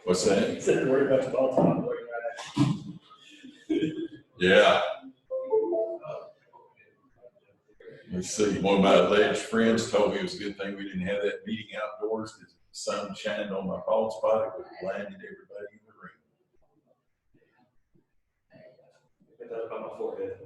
What's that? He said worry about the ball top. Yeah. Let's see. One of my alleged friends told me it was a good thing we didn't have that meeting outdoors because the sun shined on my bald spot. It would have blinded everybody in the room. Get that up on my forehead.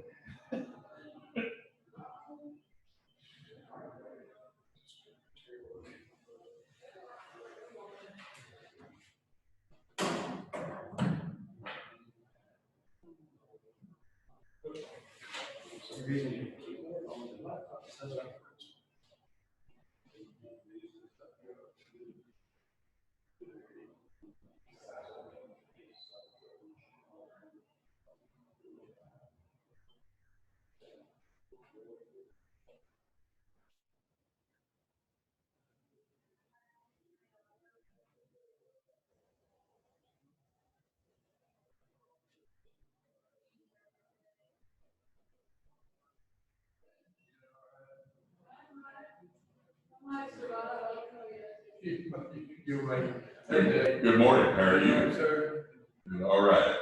You're right. Good morning. How are you? Sir. All right.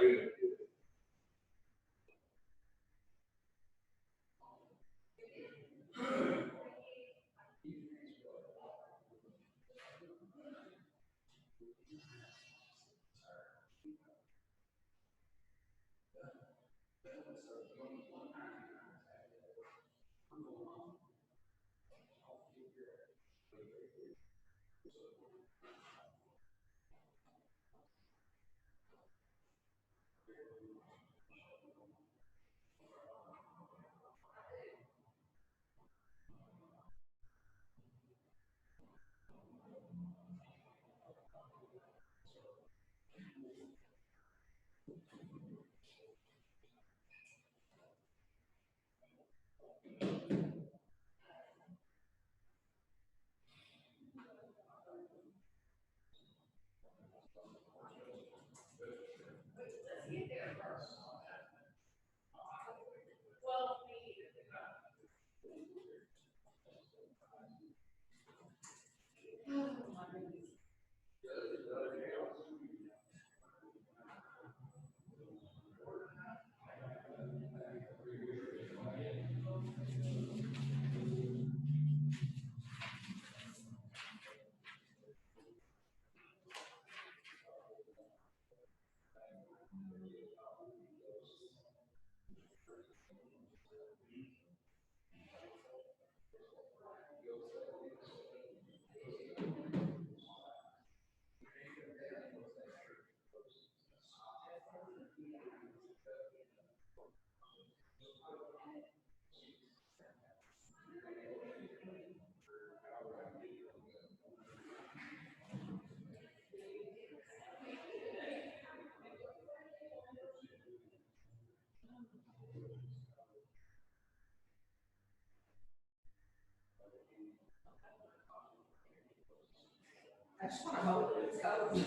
I just want to hope that it's covered.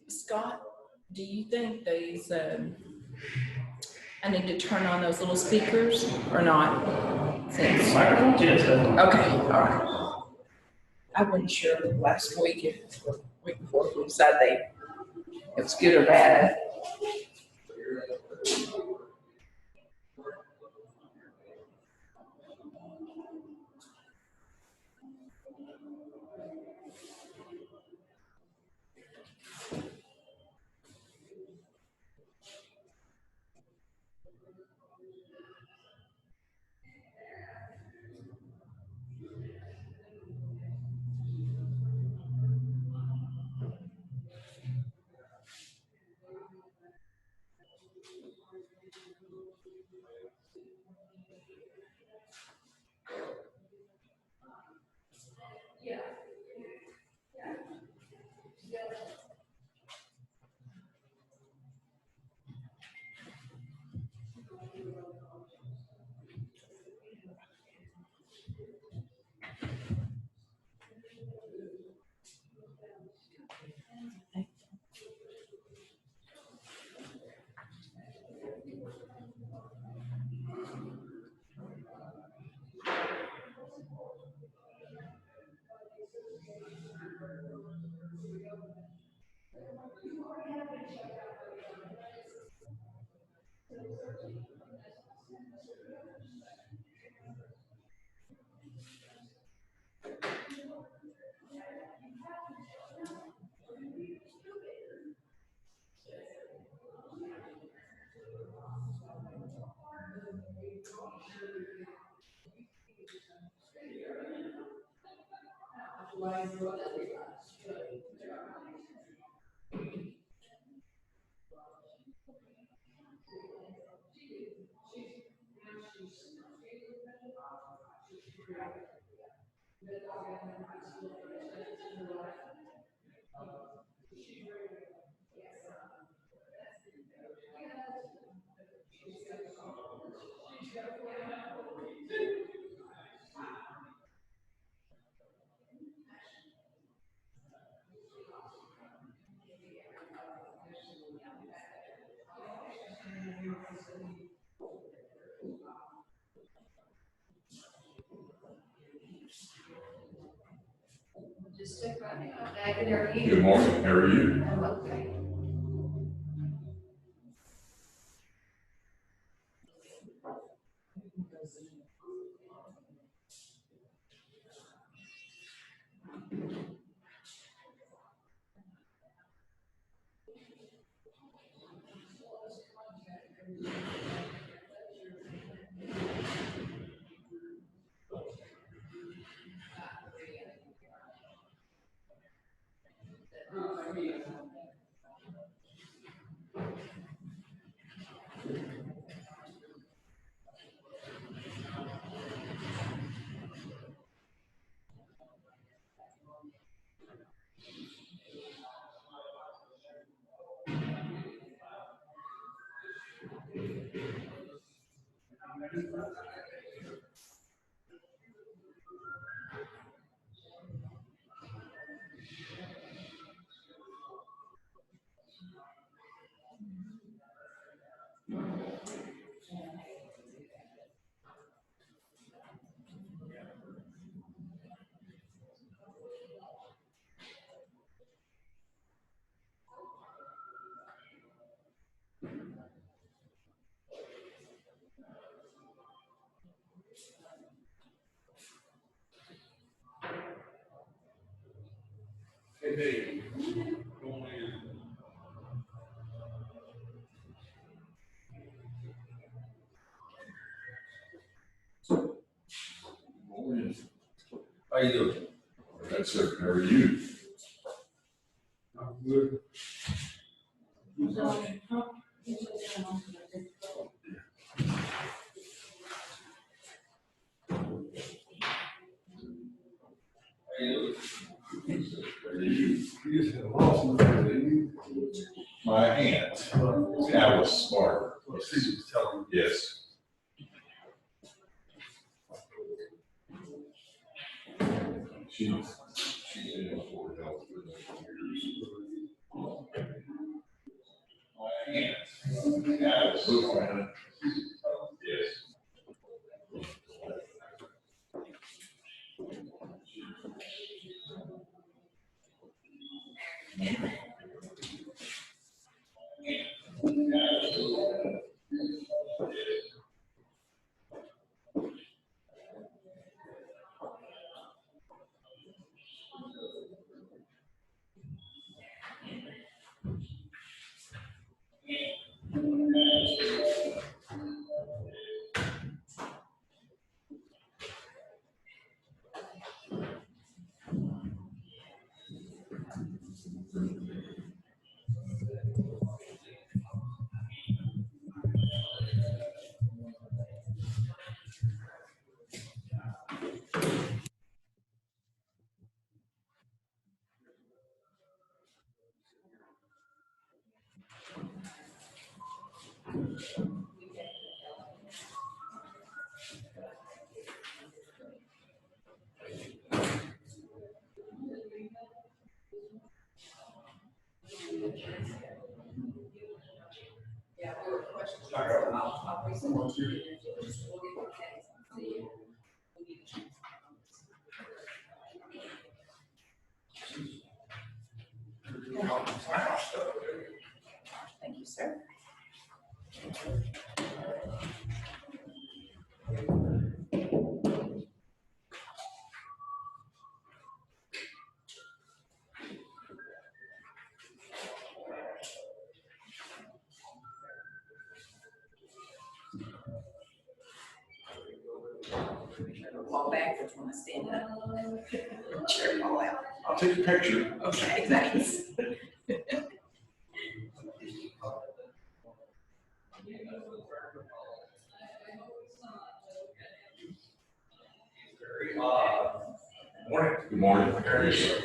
Scott, do you think these, I need to turn on those little speakers or not? Since, Microphone, yes. okay, all right. I wasn't sure last week, week before, we decided it was good or bad. Just took right now. David, how are you? Good morning, how are you? I'm okay. Hey, Dave. Go on in. Morning. How you doing? That's sir, how are you? I'm good. How you doing? How are you? You just had a loss in there, didn't you? My aunt, Alice Barber. Well, she was telling me. Yes. She's in for health for years. My aunt, Alice. Yes. Yeah, there were questions. I'll resend it to you. We'll get the case and see if we need to change something. Fall backwards when I stand up. Chair fall out. I'll take a picture. Okay, thanks. Morning. Good morning. How are you?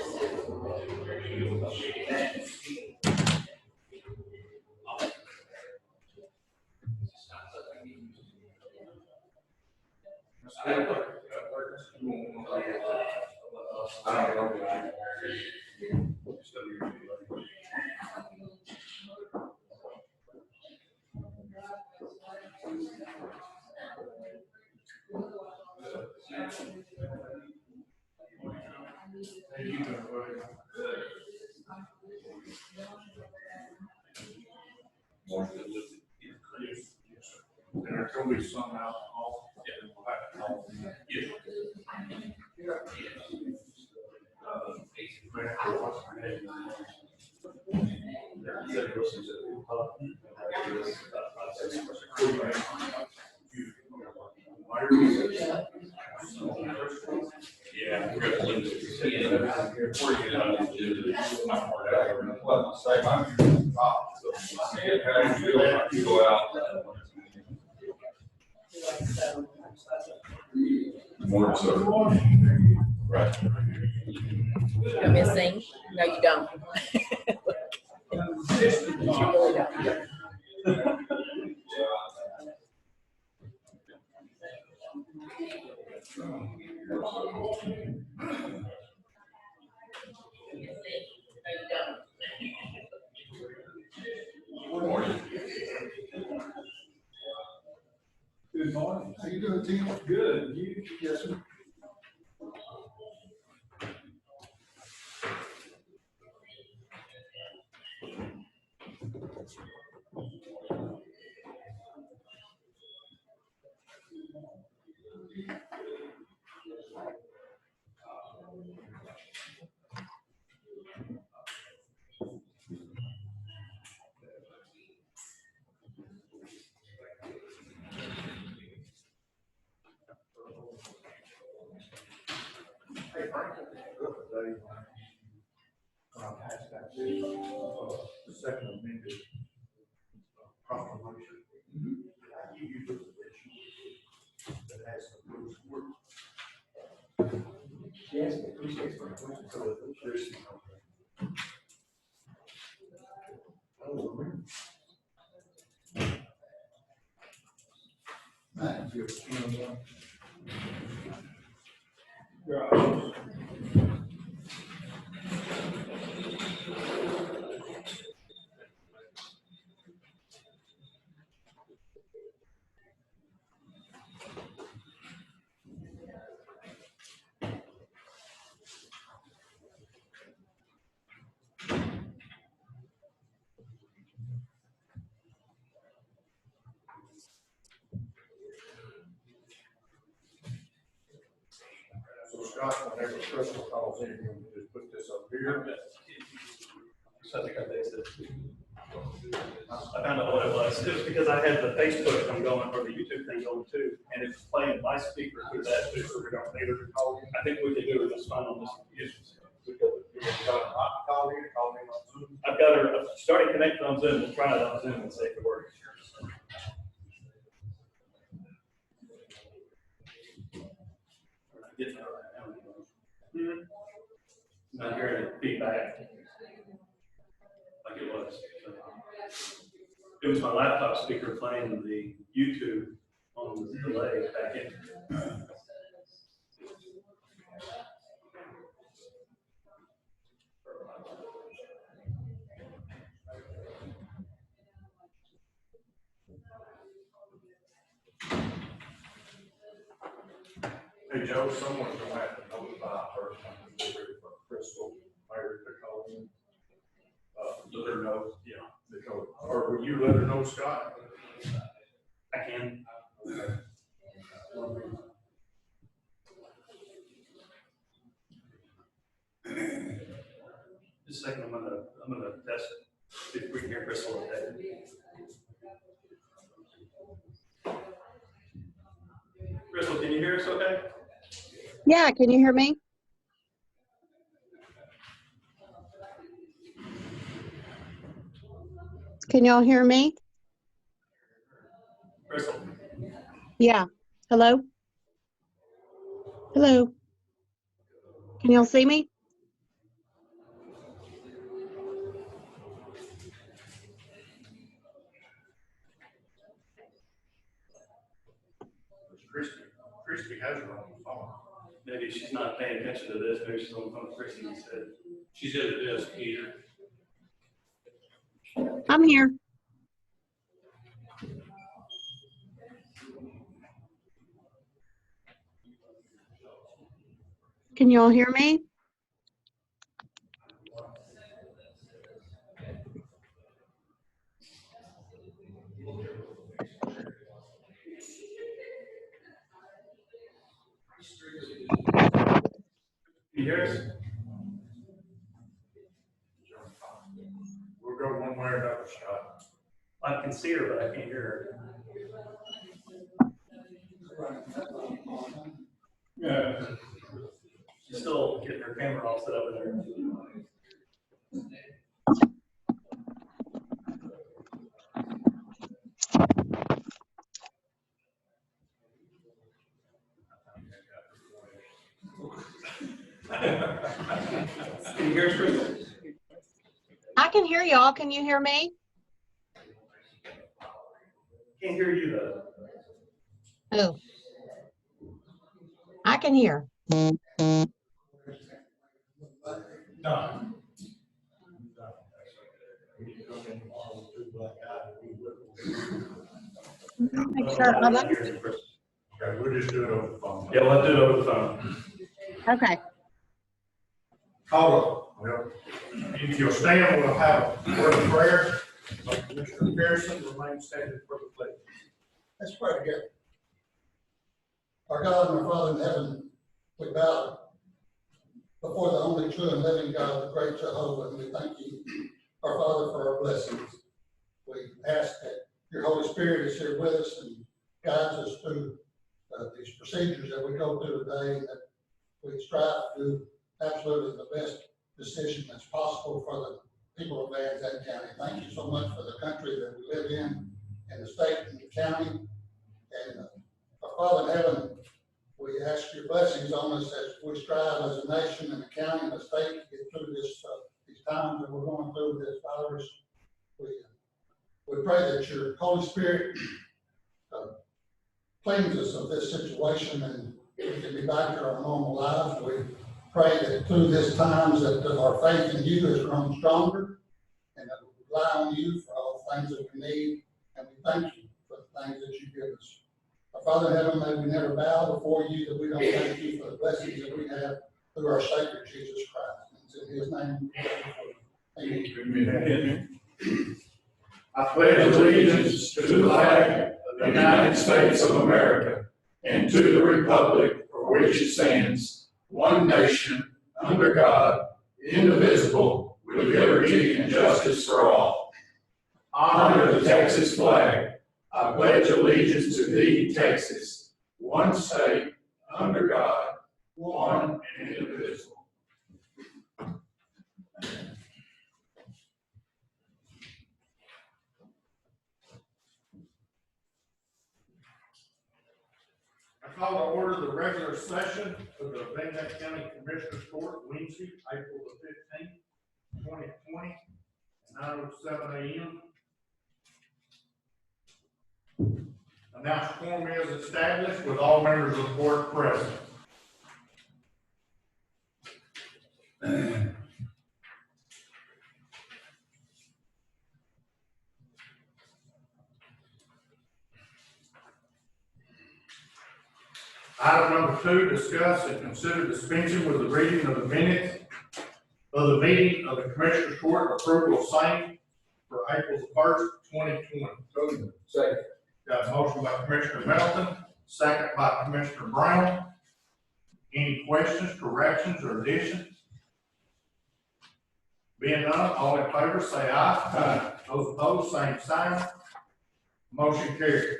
And there's gonna be some alcohol. Yeah, we'll have to call them. Yeah. Yeah. We're gonna lose it. Before you get out of the you go out. Morning, sir. Right. You want me to sing? No, you don't. You really don't. Good morning. Good morning. How you doing, Tim? Good. You? Yes, sir. Hey, Frank, today, when I passed that bill, the second amended proclamation, you use a provision that has the rules of work. Yes, appreciate it. So there's. Thank you. So Scott, whenever Crystal calls in, you just put this up here. So I think I fixed it. I found out what it was. It was because I had the Facebook thing going or the YouTube thing going too, and it's playing my speaker through that too. So we don't need to call. I think we could do it just fine on this computer. I've got her started connected on Zoom. We'll try it on Zoom and see if it works. Not hearing any feedback like it was. It was my laptop speaker playing the YouTube on the delay back in. Hey, Joe, someone's gonna have to notify her from Crystal, Mary, to call in. Let her know, yeah, because, or will you let her know, Scott? I can. Just a second, I'm gonna test it. If we can hear Crystal okay. Crystal, can you hear us okay? Yeah, can you hear me? Can y'all hear me? Crystal? Yeah. Hello? Hello? Can y'all see me? Christie has her on the phone. Maybe she's not paying attention to this, maybe she's on the phone with Chrissy instead. She's at the desk either. I'm here. Can y'all hear me? Can you hear us? We'll go one way or another, Scott. I can see her, but I can't hear her. Yeah. She's still getting her camera all set up in there. Can you hear us, Crystal? I can hear y'all. Can you hear me? Can't hear you though. Oh. I can hear. No. Make sure. I'm not hearing you, Crystal. Okay, we'll just do it over the phone. Yeah, let's do it over the phone. Okay. Call it. Well, if you'll stand, we'll have a word of prayer. Mr. Pearson, remain standing for the pledge. Let's pray together. Our God and our Father in heaven, we bow before the only true and living God, the great Jehovah, and we thank you, our Father, for our blessings. We ask that your Holy Spirit is here with us and guides us through these procedures that we go through today, and that we strive to do absolutely the best decision that's possible for the people of Zandt County. Thank you so much for the country that we live in, and the state and the county. And our Father in heaven, we ask your blessings on us as we strive as a nation and a county and a state to get through this, these times that we're going through with this virus. We pray that your Holy Spirit cleans us of this situation and we can be back to our normal lives. We pray that through this times that our faith in you has grown stronger and that we rely on you for all the things that we need. And we thank you for the things that you give us. Our Father in heaven, may we never bow before you, that we don't thank you for the blessings that we have through our Savior Jesus Christ. It's in his name. Amen. I pledge allegiance to the flag of the United States of America and to the republic for which it stands, one nation, under God, indivisible, with liberty and justice for all. Honor the Texas flag. I pledge allegiance to thee, Texas, one state, under God, one and indivisible. I call to order the regular session of the Zandt County Commissioners Court, Wednesday, April the 15th, 2020, 9:07 a.m. Announced quorum is established with all members of the court present. Item number 2, discuss and consider dispensing with the reading of the minutes of the meeting of the Commissioners Court, approval of same for April the 1st, 2020. Second. Got a motion by Commissioner Melton, second by Commissioner Brown. Any questions, corrections, or additions? Being none, all in favor say aye. Aye. Those opposed, same sign. Motion carried.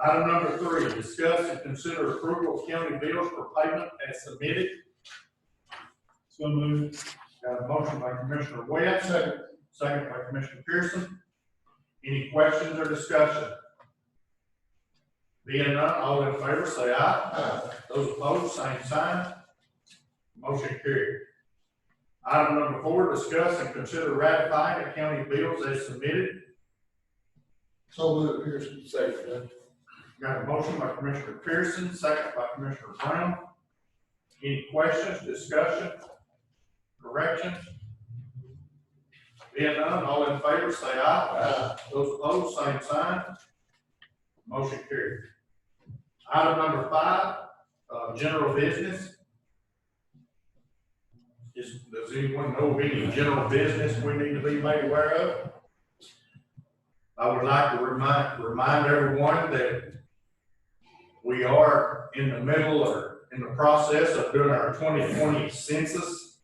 Item number 3, discuss and consider approval of county bills for payment as submitted. So moved. Got a motion by Commissioner Webb, second by Commissioner Pearson. Any questions or discussion? Being none, all in favor say aye. Aye. Those opposed, same sign. Motion carried. Item number 4, discuss and consider ratifying the county bills as submitted. So moved, Pearson. Second. Got a motion by Commissioner Pearson, second by Commissioner Brown. Any questions, discussion, corrections? Being none, all in favor say aye. Those opposed, same sign. Motion carried. Item number 5, general business. Does anyone know of any general business we need to be made aware of? I would like to remind everyone that we are in the middle or in the process of doing our 2020 census.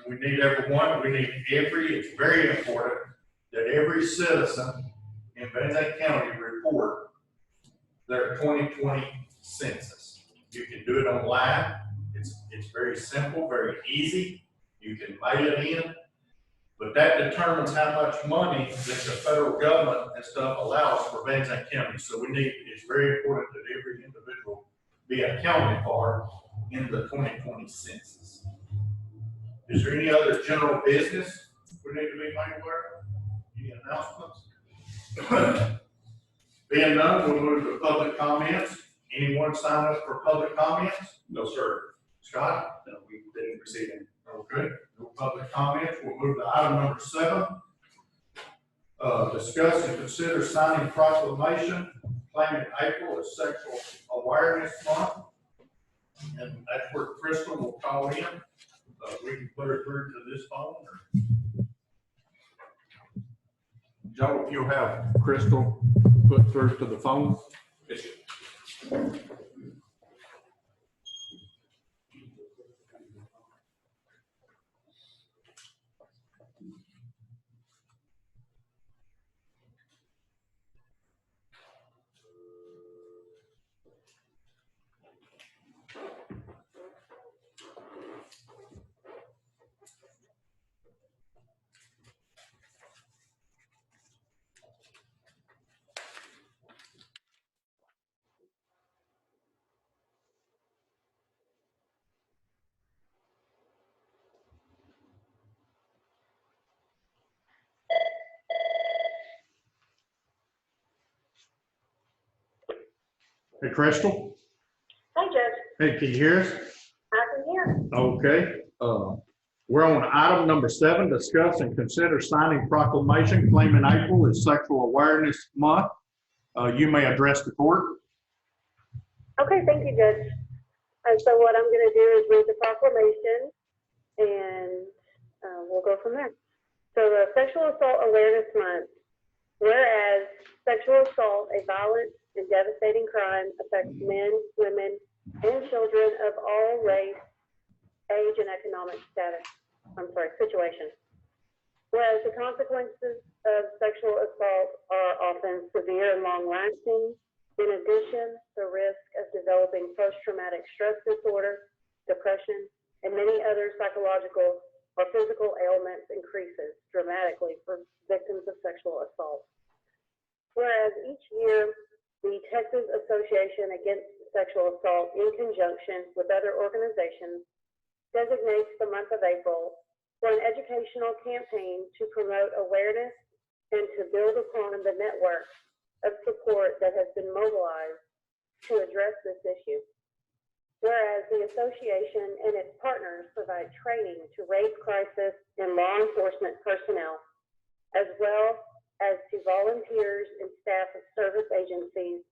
We need everyone, it's very important that every citizen in Van Zandt County report their 2020 census. You can do it online. It's very simple, very easy. You can mail it in, but that determines how much money that the federal government and stuff allows for Van Zandt County. So it's very important that every individual be accounted for in the 2020 census. Is there any other general business we need to be made aware of? Any announcements? Being none, we'll move to public comments. Anyone sign up for public comments? No, sir. Scott? No, we didn't receive any. Okay, no public comments. We'll move to item number 7. Discuss and consider signing proclamation claiming April as Sexual Awareness Month. And that's where Crystal will call in. We can put her through to this phone. Joe, if you'll have Crystal put through to the phone. Yes, sir. Hey, Crystal. Hi, Judge. Hey, can you hear us? I can hear. Okay. We're on item number 7, discuss and consider signing proclamation claiming April as Sexual Awareness Month. You may address the court. Okay, thank you, Judge. So what I'm going to do is read the proclamation, and we'll go from there. So the Sexual Assault Awareness Month. Whereas sexual assault, a violent and devastating crime, affects men, women, and children of all race, age, and economic situation. Whereas the consequences of sexual assault are often severe and long-lasting. In addition, the risk of developing post-traumatic stress disorder, depression, and many other psychological or physical ailments increases dramatically for victims of sexual assault. Whereas each year, the Texas Association Against Sexual Assault, in conjunction with other organizations, designates the month of April for an educational campaign to promote awareness and to build upon the network of support that has been mobilized to address this issue. Whereas the association and its partners provide training to rape crisis and law enforcement personnel, as well as to volunteers and staff of service agencies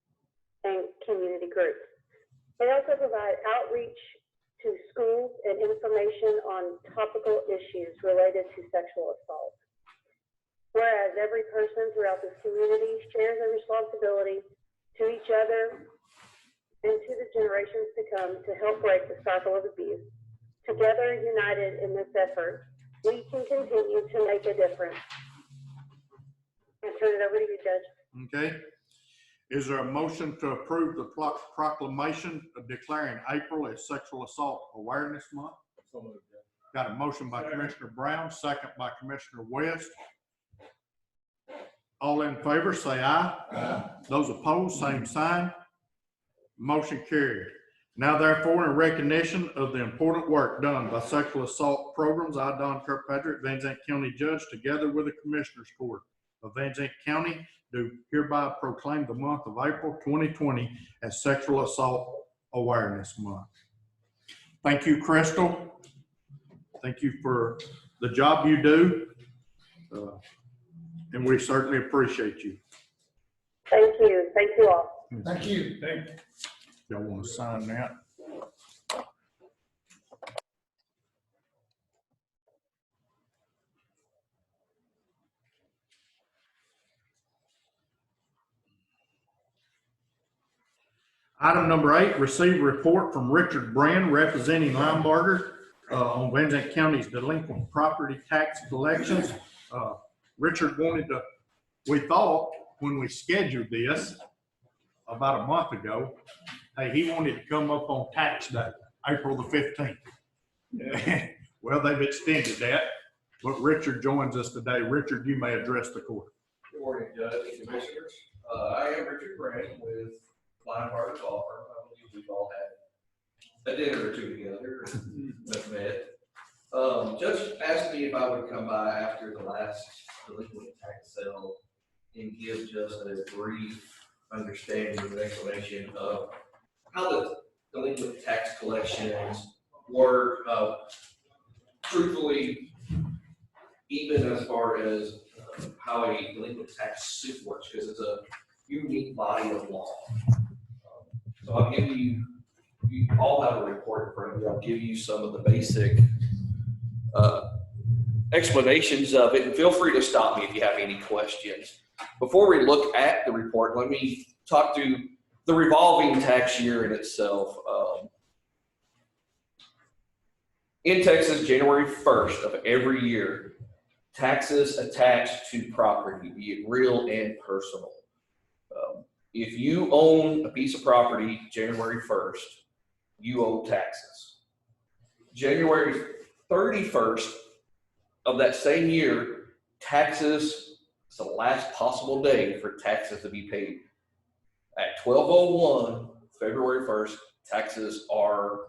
and community groups. They also provide outreach to schools and information on topical issues related to sexual assault. Whereas every person throughout this community shares a responsibility to each other and to the generations to come to help break the cycle of abuse. Together, united in this effort, we can continue to make a difference. I turn it over to you, Judge. Okay. Is there a motion to approve the proclamation of declaring April as Sexual Assault Awareness Month? Got a motion by Commissioner Brown, second by Commissioner West. All in favor, say aye. Aye. Those opposed, same sign. Motion carried. Now therefore, in recognition of the important work done by sexual assault programs, I, Don Kirkpatrick, Van Zandt County Judge, together with the Commissioners Court of Van Zandt County, do hereby proclaim the month of April 2020 as Sexual Assault Awareness Month. Thank you, Crystal. Thank you for the job you do. And we certainly appreciate you. Thank you. Thank you all. Thank you. Y'all want to sign that? Item number 8, receive a report from Richard Brand representing Limeberger on Van Zandt County's delinquent property tax collections. Richard wanted to, we thought when we scheduled this about a month ago, hey, he wanted to come up on tax day, April the 15th. Yeah. Well, they've extended that, but Richard joins us today. Richard, you may address the court. Good morning, Judge and Commissioners. I am Richard Brand with Limeberger Law Firm. I believe we've all had a dinner or two together and met. Judge asked me if I would come by after the last delinquent tax sale and give just a brief understanding and explanation of how the delinquent tax collections work. Truthfully, even as far as how a delinquent tax suit works, because it's a unique body of law. So I'll give you, you all have a report in front of you. I'll give you some of the basic explanations of it, and feel free to stop me if you have any questions. Before we look at the report, let me talk to the revolving tax year in itself. In Texas, January 1st of every year, taxes attached to property, be it real and personal. If you own a piece of property January 1st, you owe taxes. January 31st of that same year, taxes, it's the last possible day for taxes to be paid. At 12:01, February 1st, taxes are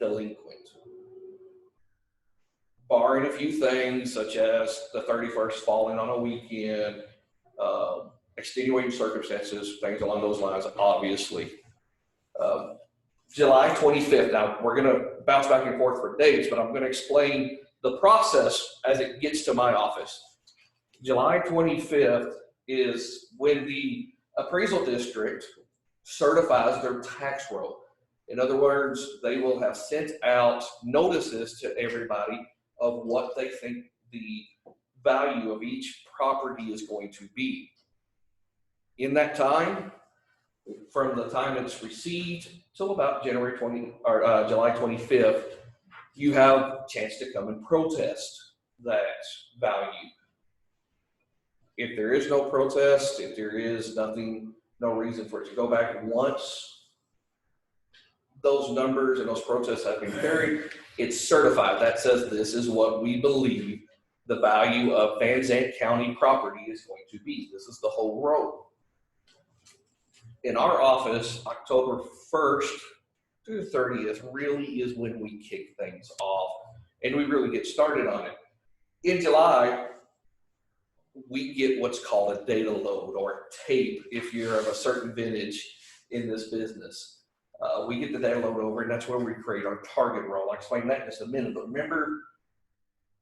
delinquent. Barring a few things such as the 31st falling on a weekend, extenuating circumstances, things along those lines, obviously. July 25th, now we're gonna bounce back and forth for dates, but I'm gonna explain the process as it gets to my office. July 25th is when the appraisal district certifies their tax roll. In other words, they will have sent out notices to everybody of what they think the value of each property is going to be. In that time, from the time it's received till about July 25th, you have a chance to come and protest that value. If there is no protest, if there is nothing, no reason for it to go back once those numbers and those protests have been carried, it's certified. That says this is what we believe the value of Van Zandt County property is going to be. This is the whole road. In our office, October 1st through the 30th really is when we kick things off and we really get started on it. In July, we get what's called a data load or a tape if you're of a certain vintage in this business. We get the data load over, and that's where we create our target roll. I'll explain that in just a minute, but remember,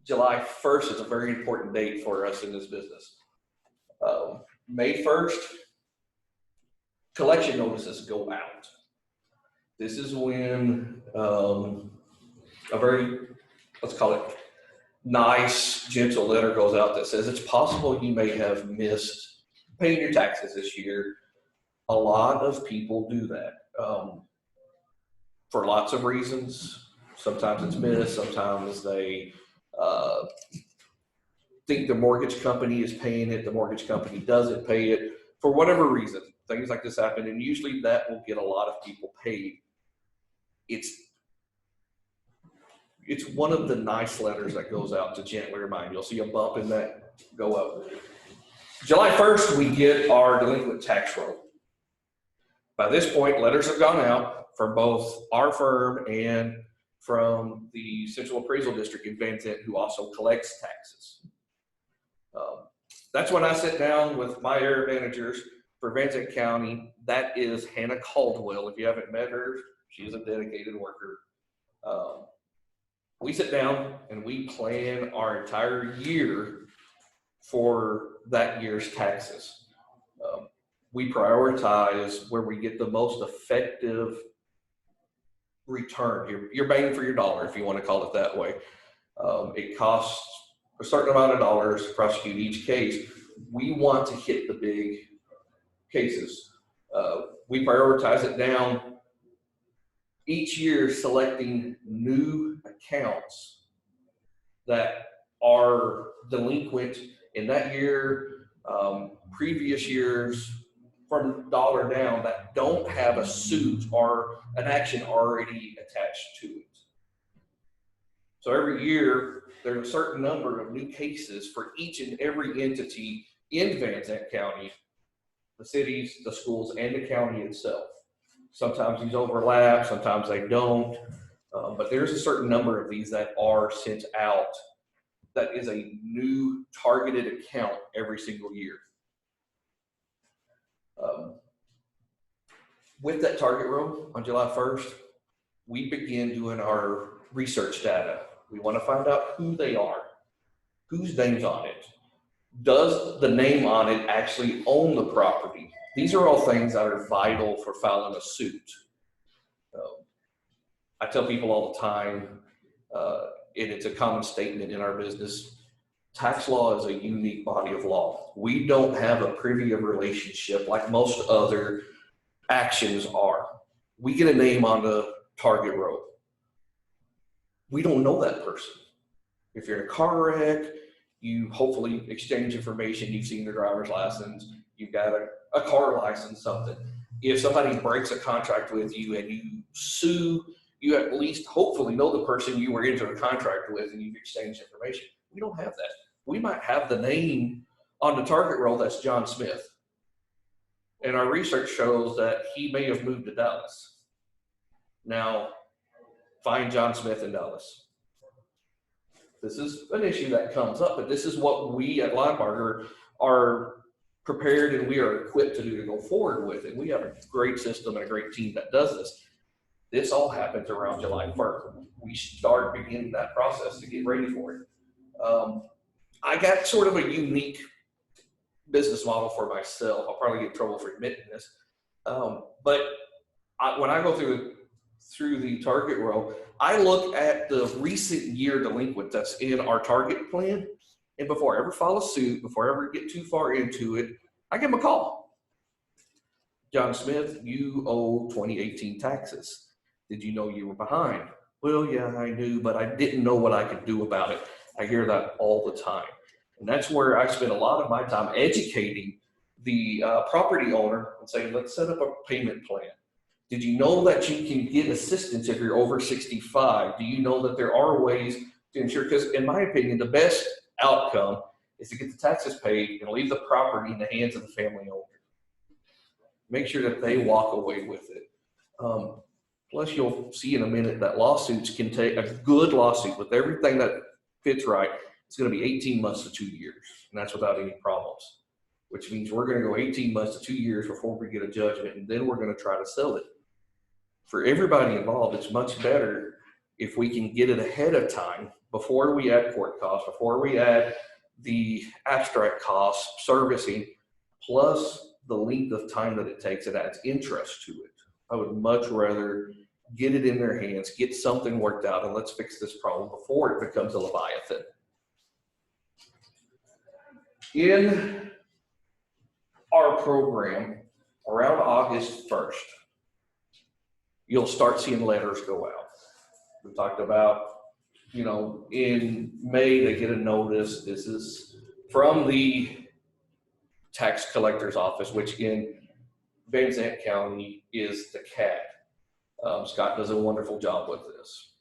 July 1st is a very important date for us in this business. May 1st, collection notices go out. This is when a very, let's call it, nice, gentle letter goes out that says it's possible you may have missed paying your taxes this year. A lot of people do that for lots of reasons. Sometimes it's missed, sometimes they think the mortgage company is paying it, the mortgage company doesn't pay it. For whatever reason, things like this happen, and usually that will get a lot of people paid. It's one of the nice letters that goes out to gently remind. You'll see a bump in that go up. July 1st, we get our delinquent tax roll. By this point, letters have gone out from both our firm and from the Central Appraisal District in Van Zandt, who also collects taxes. That's when I sit down with my area managers for Van Zandt County. That is Hannah Caldwell. If you haven't met her, she is a dedicated worker. We sit down and we plan our entire year for that year's taxes. We prioritize where we get the most effective return. You're banging for your dollar, if you want to call it that way. It costs a certain amount of dollars to prosecute each case. We want to hit the big cases. We prioritize it down each year, selecting new accounts that are delinquent in that year, previous years, from dollar down, that don't have a suit or an action already attached to it. So every year, there's a certain number of new cases for each and every entity in Van Zandt County, the cities, the schools, and the county itself. Sometimes these overlap, sometimes they don't, but there's a certain number of these that are sent out that is a new targeted account every single year. With that target roll on July 1st, we begin doing our research data. We want to find out who they are, whose name's on it. Does the name on it actually own the property? These are all things that are vital for filing a suit. I tell people all the time, and it's a common statement in our business, tax law is a unique body of law. We don't have a privy of relationship like most other actions are. We get a name on the target roll. We don't know that person. If you're in a car wreck, you hopefully exchange information. You've seen their driver's license. You've got a car license, something. If somebody breaks a contract with you and you sue, you at least hopefully know the person you were into a contract with and you've exchanged information. We don't have that. We might have the name on the target roll that's John Smith. And our research shows that he may have moved to Dallas. Now, find John Smith in Dallas. This is an issue that comes up, but this is what we at Linebarger are prepared and we are equipped to do to go forward with it. We have a great system and a great team that does this. This all happens around July 1st. We start beginning that process to get ready for it. I got sort of a unique business model for myself. I'll probably get in trouble for admitting this. But when I go through the target roll, I look at the recent year delinquent that's in our target plan. And before I ever file a suit, before I ever get too far into it, I give them a call. John Smith, you owe 2018 taxes. Did you know you were behind? Well, yeah, I knew, but I didn't know what I could do about it. I hear that all the time. And that's where I spend a lot of my time educating the property owner and saying, let's set up a payment plan. Did you know that you can get assistance if you're over 65? Do you know that there are ways to ensure? Because in my opinion, the best outcome is to get the taxes paid and leave the property in the hands of the family owner. Make sure that they walk away with it. Plus, you'll see in a minute that lawsuits can take, a good lawsuit with everything that fits right, it's going to be 18 months to 2 years. And that's without any problems, which means we're going to go 18 months to 2 years before we get a judgment, and then we're going to try to sell it. For everybody involved, it's much better if we can get it ahead of time before we add court costs, before we add the abstract costs, servicing, plus the length of time that it takes, it adds interest to it. I would much rather get it in their hands, get something worked out, and let's fix this problem before it becomes a Leviathan. In our program, around August 1st, you'll start seeing letters go out. We talked about, in May, they get a notice. This is from the tax collector's office, which in Van Zandt County is the CAD. Scott does a wonderful job with this.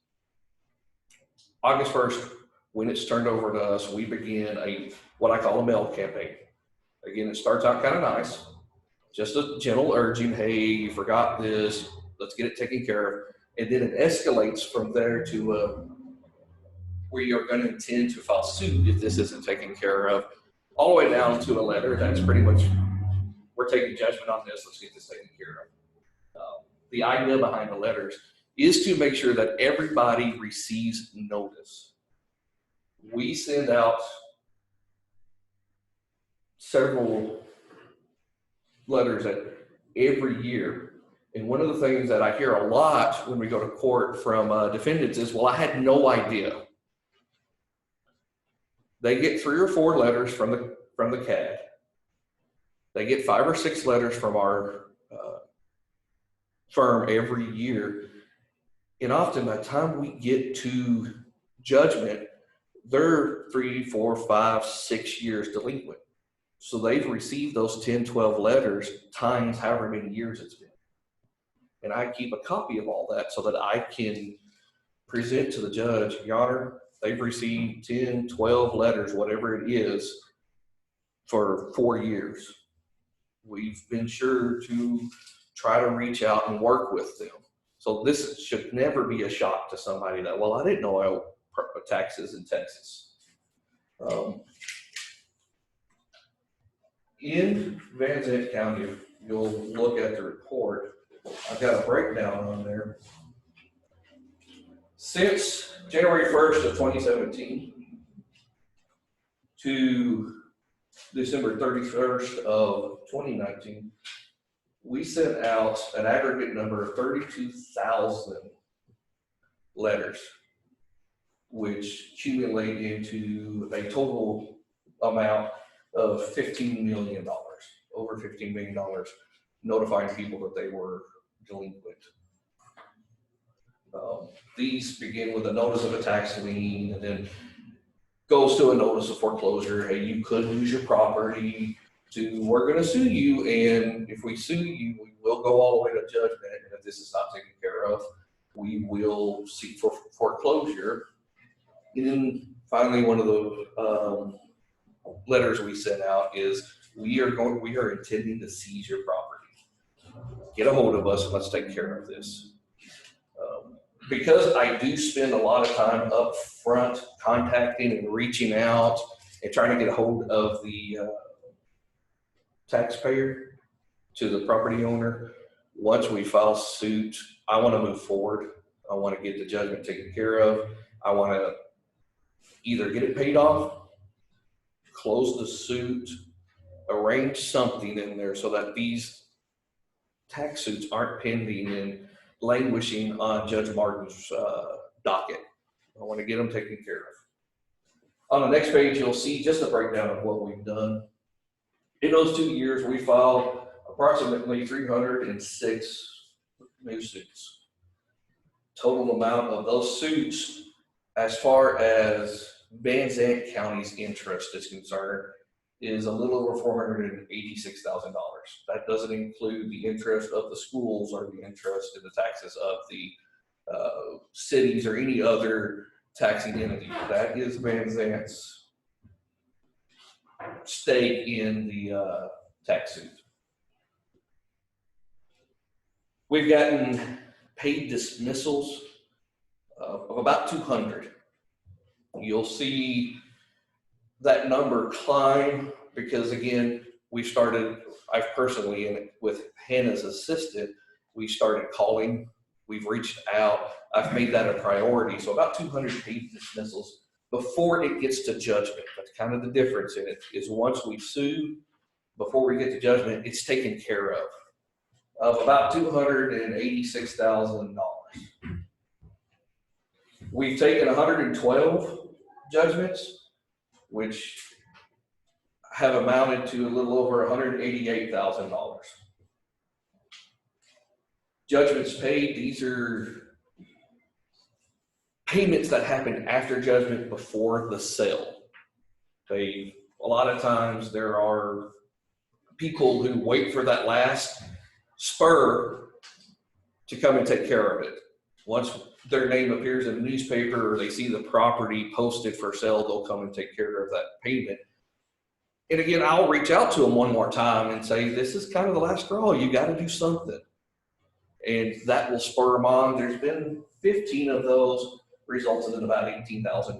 August 1st, when it's turned over to us, we begin what I call a mail campaign. Again, it starts out kind of nice, just a gentle urging, hey, you forgot this, let's get it taken care of. And then it escalates from there to where you're going to intend to file suit if this isn't taken care of, all the way down to a letter that's pretty much, we're taking judgment on this, let's get this taken care of. The idea behind the letters is to make sure that everybody receives notice. We send out several letters every year. And one of the things that I hear a lot when we go to court from defendants is, well, I had no idea. They get 3 or 4 letters from the CAD. They get 5 or 6 letters from our firm every year. And often by the time we get to judgment, they're 3, 4, 5, 6 years delinquent. So they've received those 10, 12 letters times however many years it's been. And I keep a copy of all that so that I can present to the judge, Your Honor, they've received 10, 12 letters, whatever it is, for 4 years. We've been sure to try to reach out and work with them. So this should never be a shock to somebody that, well, I didn't know I owed taxes in Texas. In Van Zandt County, if you'll look at the report, I've got a breakdown on there. Since January 1st of 2017 to December 31st of 2019, we sent out an aggregate number of 32,000 letters, which accumulate into a total amount of $15 million, over $15 million, notifying people that they were delinquent. These begin with a notice of a tax lien and then goes to a notice of foreclosure. Hey, you could lose your property, to we're going to sue you, and if we sue you, we will go all the way to judgment, and if this is not taken care of, we will seek for foreclosure. And then finally, one of the letters we sent out is we are intending to seize your property. Get a hold of us and let's take care of this. Because I do spend a lot of time up front contacting and reaching out and trying to get a hold of the taxpayer to the property owner, once we file suit, I want to move forward. I want to get the judgment taken care of. I want to either get it paid off, close the suit, arrange something in there so that these tax suits aren't pending and languishing on Judge Martin's docket. I want to get them taken care of. On the next page, you'll see just a breakdown of what we've done. In those 2 years, we filed approximately 306 new suits. Total amount of those suits, as far as Van Zandt County's interest is concerned, is a little over $486,000. That doesn't include the interest of the schools or the interest in the taxes of the cities or any other taxing entity. That is Van Zandt's stake in the tax suit. We've gotten paid dismissals of about 200. You'll see that number climb because, again, I've personally, and with Hannah's assistant, we started calling, we've reached out, I've made that a priority. So about 200 paid dismissals before it gets to judgment. That's kind of the difference in it, is once we sue, before we get to judgment, it's taken care of about $286,000. We've taken 112 judgments, which have amounted to a little over $188,000. Judgments paid, these are payments that happen after judgment before the sale. A lot of times there are people who wait for that last spur to come and take care of it. Once their name appears in the newspaper or they see the property posted for sale, they'll come and take care of that payment. And again, I'll reach out to them one more time and say, this is kind of the last straw. You got to do something. And that will spur them on. There's been 15 of those, resulted in about $18,000.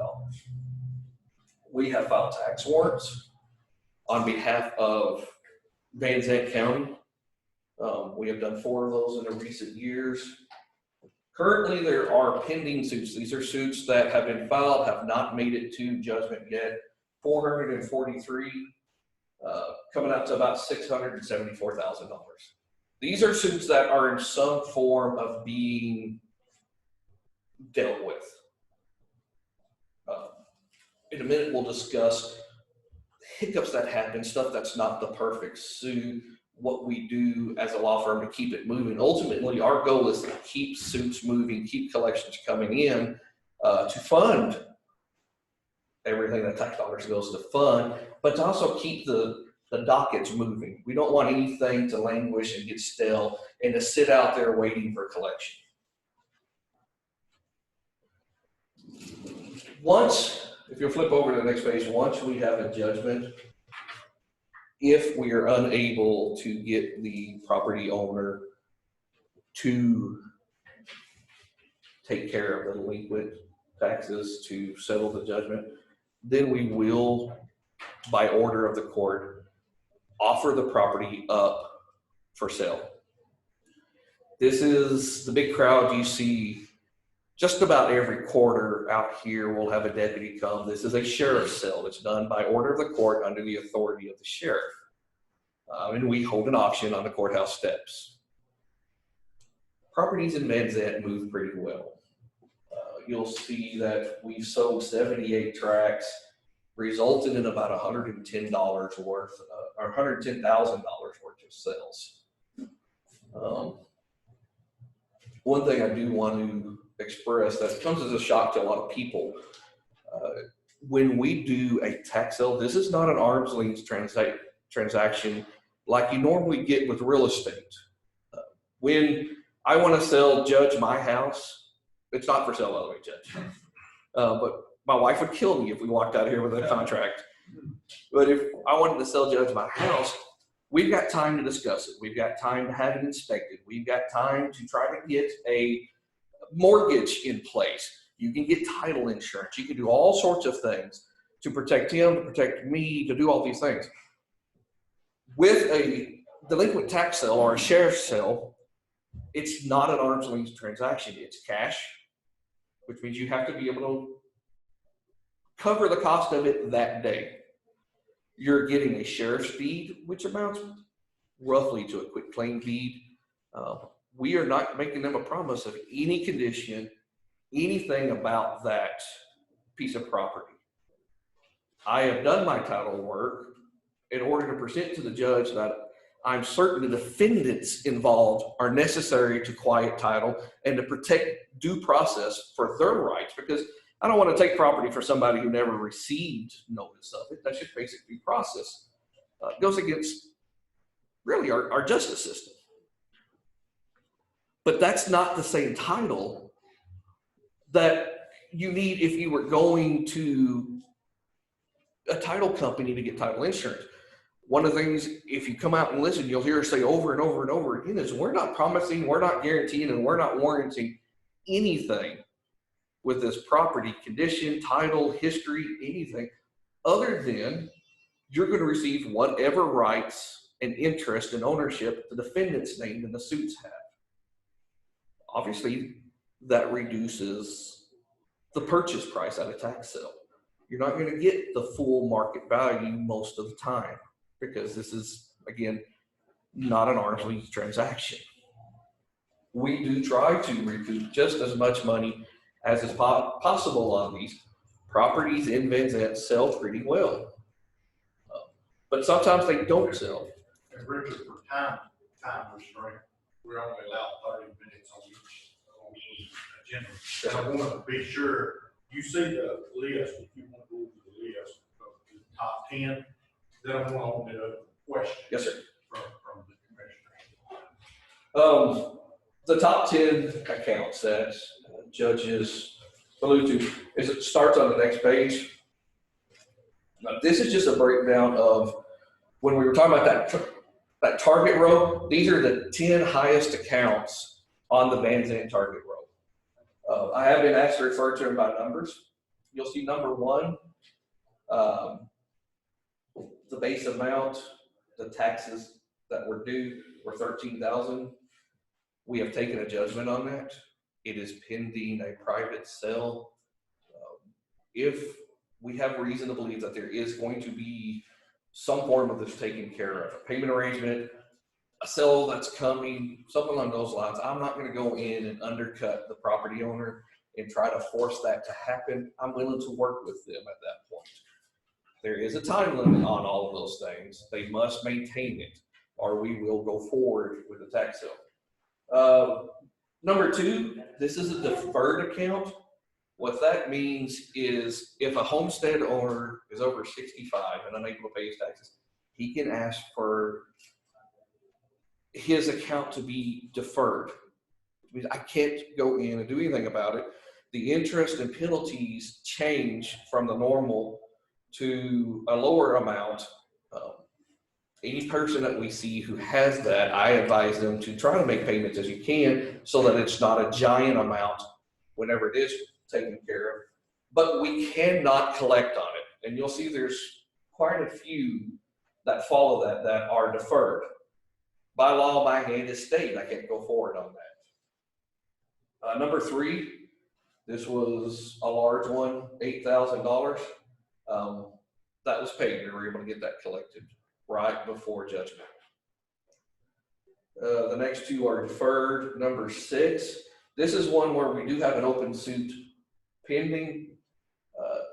We have filed tax warrants on behalf of Zandt County. We have done 4 of those in the recent years. Currently, there are pending suits. These are suits that have been filed, have not made it to judgment yet. 443, coming out to about $674,000. These are suits that are in some form of being dealt with. In a minute, we'll discuss hiccups that happen, stuff that's not the perfect suit, what we do as a law firm to keep it moving. Ultimately, our goal is to keep suits moving, keep collections coming in to fund everything that tax dollars goes to fund, but to also keep the dockets moving. We don't want anything to languish and get stale and to sit out there waiting for collection. Once, if you'll flip over to the next page, once we have a judgment, if we are unable to get the property owner to take care of the delinquent taxes to settle the judgment, then we will, by order of the court, offer the property up for sale. This is the big crowd you see just about every quarter out here. We'll have a deputy come. This is a sheriff's sale that's done by order of the court under the authority of the sheriff. And we hold an auction on the courthouse steps. Properties in Zandt move pretty well. You'll see that we've sold 78 tracts, resulting in about $110 worth, or $110,000 worth of sales. One thing I do want to express that comes as a shock to a lot of people. When we do a tax sale, this is not an arm's length transaction like you normally get with real estate. When I want to sell Judge my house, it's not for sale, by the way, Judge. But my wife would kill me if we walked out here with a contract. But if I wanted to sell Judge my house, we've got time to discuss it. We've got time to have it inspected. We've got time to try to get a mortgage in place. You can get title insurance. You can do all sorts of things to protect him, to protect me, to do all these things. With a delinquent tax sale or a sheriff's sale, it's not an arm's length transaction. It's cash, which means you have to be able to cover the cost of it that day. You're getting a sheriff's deed, which amounts roughly to a quit claim deed. We are not making them a promise of any condition, anything about that piece of property. I have done my title work in order to present to the judge that I'm certain the defendants involved are necessary to quiet title and to protect due process for their rights, because I don't want to take property for somebody who never received notice of it. That's just basic due process. It goes against really our justice system. But that's not the same title that you need if you were going to a title company to get title insurance. One of the things, if you come out and listen, you'll hear us say over and over and over again is we're not promising, we're not guaranteeing, and we're not warranting anything with this property, condition, title, history, anything, other than you're going to receive whatever rights and interest and ownership the defendants named in the suits have. Obviously, that reduces the purchase price at a tax sale. You're not going to get the full market value most of the time, because this is, again, not an arm's length transaction. We do try to recoup just as much money as is possible on these properties in Zandt sell pretty well. But sometimes they don't sell. And Richard, for time restraint, we're only allowed 30 minutes on each agenda. So I want to be sure, you see the list, if you want to go over the list of the top 10, then I want to open it up to questions. Yes, sir. From the commissioner. The top 10 accounts that judges allude to is it starts on the next page. Now, this is just a breakdown of when we were talking about that target row. These are the 10 highest accounts on the Van Zandt target row. I have been asked to refer to them by numbers. You'll see number 1, the base amount, the taxes that were due were $13,000. We have taken a judgment on that. It is pending a private sale. If we have reason to believe that there is going to be some form of this taken care of, a payment arrangement, a sale that's coming, something along those lines, I'm not going to go in and undercut the property owner and try to force that to happen. I'm willing to work with them at that point. There is a time limit on all of those things. They must maintain it, or we will go forward with the tax sale. Number 2, this is a deferred account. What that means is if a homestead owner is over 65 and unable to pay his taxes, he can ask for his account to be deferred. I mean, I can't go in and do anything about it. The interest and penalties change from the normal to a lower amount. Any person that we see who has that, I advise them to try to make payments as you can so that it's not a giant amount whenever it is taken care of. But we cannot collect on it. And you'll see there's quite a few that follow that are deferred. By law, by hand is state. I can't go forward on that. Number 3, this was a large one, $8,000. That was paid. We were able to get that collected right before judgment. The next 2 are deferred. Number 6, this is one where we do have an open suit pending.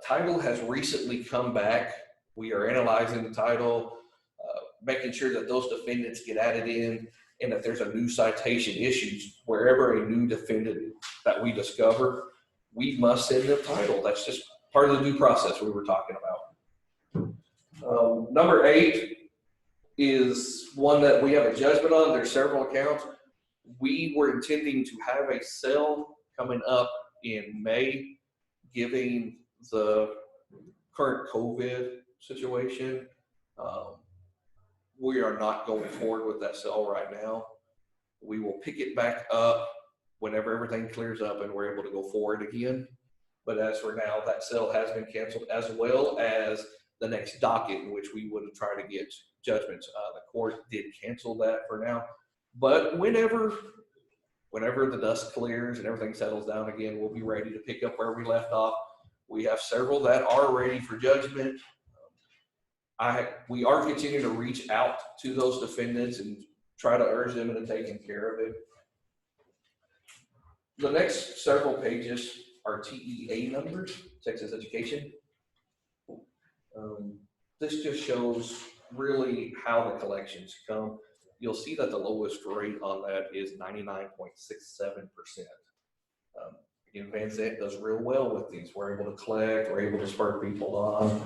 Title has recently come back. We are analyzing the title, making sure that those defendants get added in, and that there's a new citation issued. Wherever a new defendant that we discover, we must send them title. That's just part of the due process we were talking about. Number 8 is one that we have a judgment on. There's several accounts. We were intending to have a sale coming up in May, given the current COVID situation. We are not going forward with that sale right now. We will pick it back up whenever everything clears up and we're able to go forward again. But as for now, that sale has been canceled, as well as the next docket in which we would have tried to get judgments. The court did cancel that for now. But whenever the dust clears and everything settles down again, we'll be ready to pick up where we left off. We have several that are ready for judgment. We are continuing to reach out to those defendants and try to urge them into taking care of it. The next several pages are TEA numbers, Texas Education. This just shows really how the collections come. You'll see that the lowest rate on that is 99.67%. Again, Van Zandt does real well with these. We're able to collect, we're able to spur people on.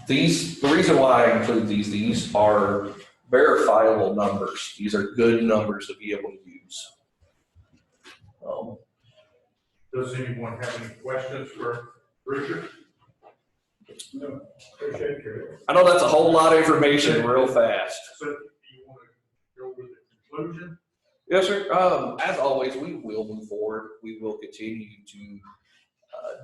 The reason why I include these are verifiable numbers. These are good numbers to be able to use. Does anyone have any questions for Richard? No, appreciate it. I know that's a whole lot of information real fast. So do you want to go with the conclusion? Yes, sir. As always, we will move forward. We will continue to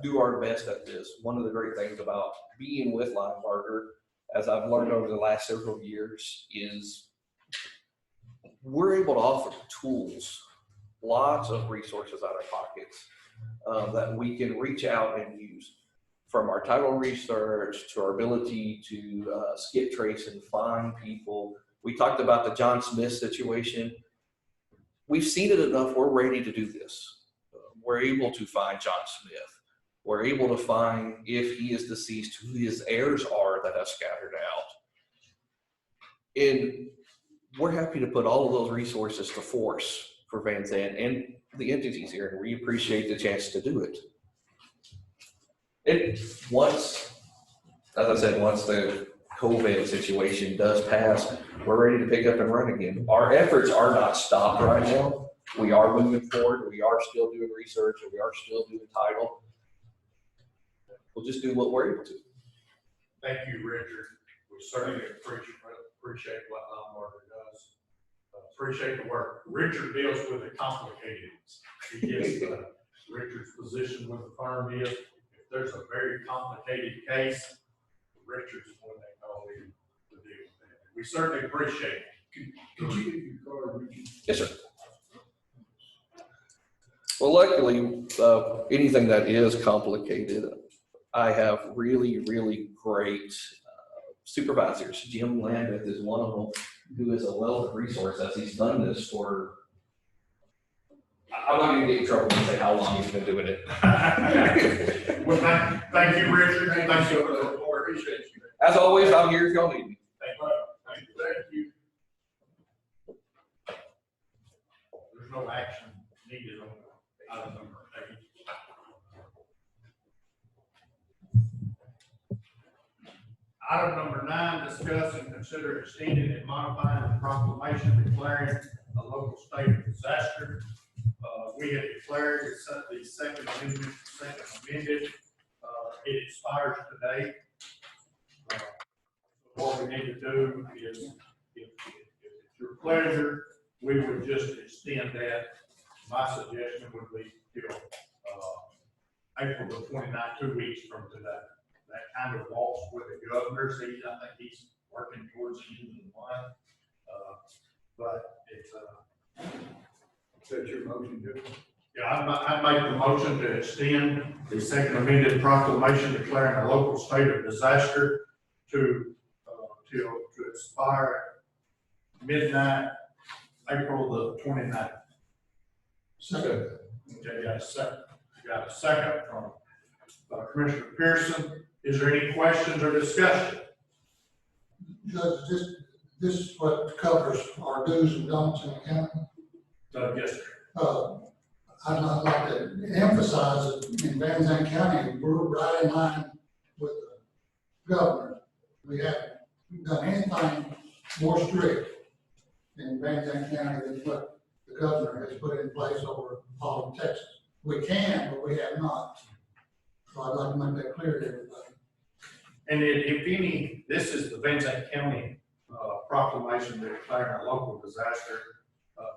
do our best at this. One of the great things about being with Linebarger, as I've learned over the last several years, is we're able to offer tools, lots of resources out of pockets that we can reach out and use. From our title research to our ability to skip trace and find people. We talked about the John Smith situation. We've seen it enough. We're ready to do this. We're able to find John Smith. We're able to find, if he is deceased, who his heirs are that have scattered out. And we're happy to put all of those resources to force for Van Zandt and the entities here, and we appreciate the chance to do it. As I said, once the COVID situation does pass, we're ready to pick up and run again. Our efforts are not stopped right now. We are moving forward. We are still doing research, and we are still doing title. We'll just do what we're able to. Thank you, Richard. We certainly appreciate what Lombard does. Appreciate the work. Richard deals with the complicated. He gets Richard's position with the firm is, if there's a very complicated case, Richard's the one they call in to deal with that. We certainly appreciate it. Could you give your card, Richard? Yes, sir. Well, luckily, anything that is complicated, I have really, really great supervisors. Jim Lambeth is one of them, who is a wealth of resource as he's done this for, I'm not gonna get in trouble and say how long he's been doing it. Well, thank you, Richard. Thank you for the report. Appreciate you. As always, I'm here if y'all need me. Thank you. There's no action needed on item number 8. Item number 9, discuss and consider extending and modifying the proclamation declaring a local state of disaster. We have declared the second amended. It expires today. What we need to do is, if it's your pleasure, we would just extend that. My suggestion would be till April the 29th, 2 weeks from today. That kind of walks with the governor. I think he's working towards the end of the month. But it's is that your motion, Judge? Yeah, I make the motion to extend the second amended proclamation declaring a local state of disaster to expire midnight, April the 29th. Second. Okay, got a second. Got a second from Commissioner Pearson. Is there any questions or discussion? Judge, this is what covers our do's and don'ts in the county. Yes, sir. I'd like to emphasize that in Van Zandt County, we're right in line with the governor. We haven't done anything more strict in Van Zandt County than what the governor has put in place over all of Texas. We can, but we have not. So I'd like to make that clear to everybody. And if any, this is the Van Zandt County proclamation declaring a local disaster.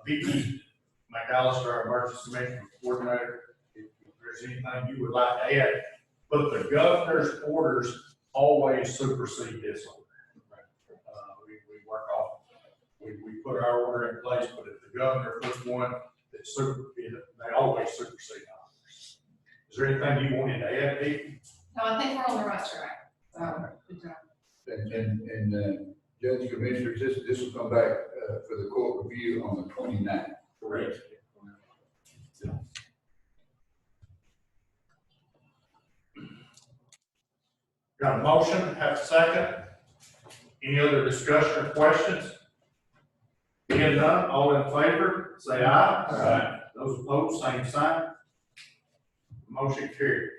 VP McAllister, our emergency management coordinator, if there's anything you would like to add, but the governor's orders always supersede this order. We work off, we put our order in place, but if the governor puts one that they always supersede ours. Is there anything you wanted to add, Vicky? No, I think we're on the right track. Good job. And Judge Commissioners, this will come back for the court review on the 29th. Correct. Got a motion, have a second. Any other discussion or questions? Being none, all in favor, say aye. Aye. Those opposed, same sign. Motion carried.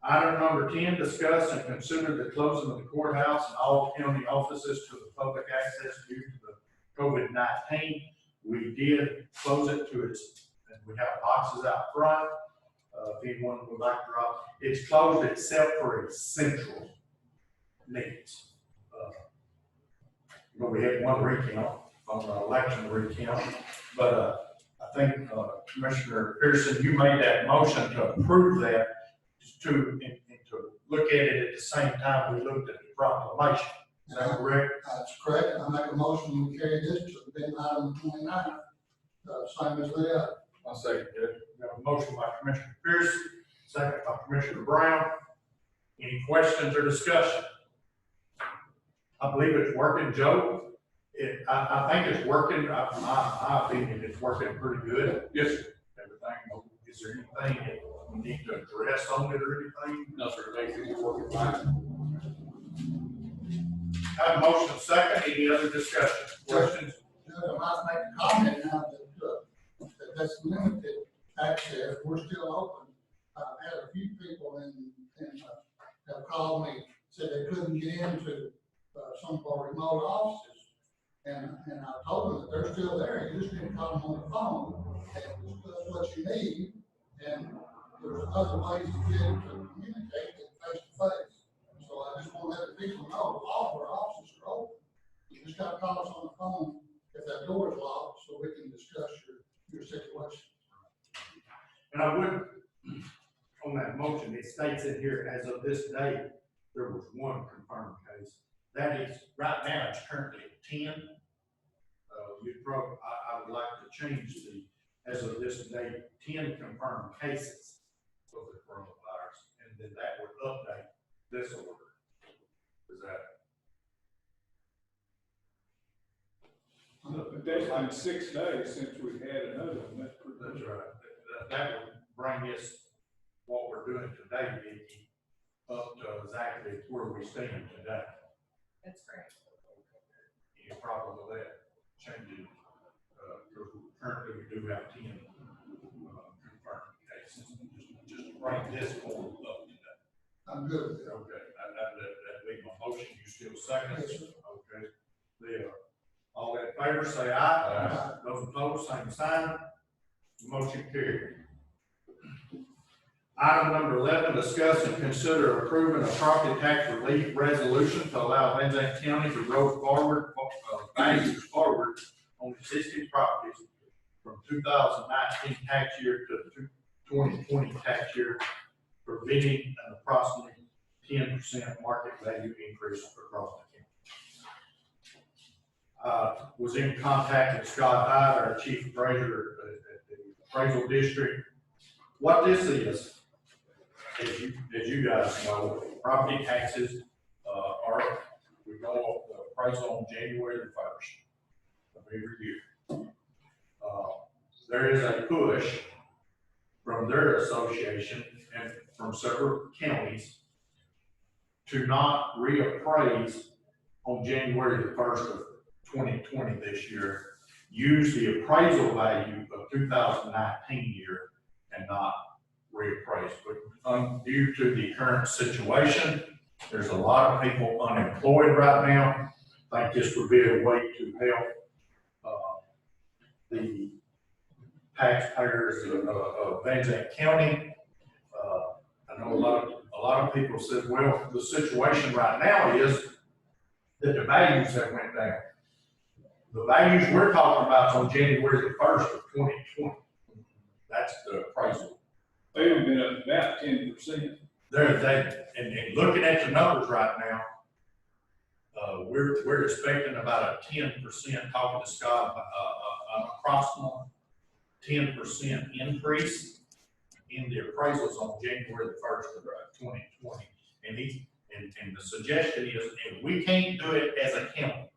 Item number 10, discuss and consider the closing of the courthouse and all county offices to the public access due to the COVID-19. We did close it to its, and we have boxes out front. If anyone would like to drop, it's closed except for essential needs. But we had one recount on the election recount, but I think Commissioner Pearson, you made that motion to approve that to look at it at the same time we looked at the proclamation. Is that correct? That's correct. I make a motion to carry this to the item 29, same as the other. I'll second it. We have a motion by Commissioner Pearson, second by Commissioner Brown. Any questions or discussion? I believe it's working, Joe. I think it's working. My opinion, it's working pretty good. Yes, sir. Everything. Is there anything that we need to address on it or anything? No, sir. Everything's working fine. I have a motion second. Any other discussion? Questions? I might make a comment now that that's limited access. We're still open. I've had a few people have called me, said they couldn't get into some of our remote offices. And I told them that they're still there, you just need to call them on the phone and discuss what you need. And there's other ways to get to communicate than face to face. So I just want to let the people know, all of our offices are open. You just gotta call us on the phone if that door is locked, so we can discuss your situation. And I would, on that motion, it states in here, as of this date, there was one confirmed case. That is, right now, it's currently 10. I would like to change as of this date, 10 confirmed cases of the coronavirus, and then that would update this order. Is that? But that's been 6 days since we've had another one. That's right. That would bring us, what we're doing today, Vicki, up to exactly where we stand today. That's great. Any problem with that? Changing, currently we do have 10 confirmed cases. Just bring this forward up today. I'm good with it. Okay, that'd be my motion. You still second? Yes, sir. Okay. All in favor, say aye. Aye. Those opposed, same sign. Motion carried. Item number 11, discuss and consider approving a property tax relief resolution to allow Van Zandt County to roll forward, values forward on existing properties from 2019 tax year to 2020 tax year, preventing an approximately 10% market value increase across the county. Was in contact with Scott Hyde, our chief appraiser at the appraisal district. What this is, as you guys know, property taxes we go off the appraisal on January the 1st of every year. There is a push from their association and from several counties to not reappraise on January the 1st of 2020 this year. Use the appraisal value of 2019 year and not reappraise. But due to the current situation, there's a lot of people unemployed right now. I think this would be a way to help the taxpayers of Van Zandt County. I know a lot of people said, well, the situation right now is that the values have went down. The values we're talking about on January the 1st of 2020. That's the appraisal. They've been up about 10%. And looking at the numbers right now, we're expecting about a 10%, talking to Scott, an approximate 10% increase in the appraisals on January the 1st of 2020. And the suggestion is, and we can't do it as a county.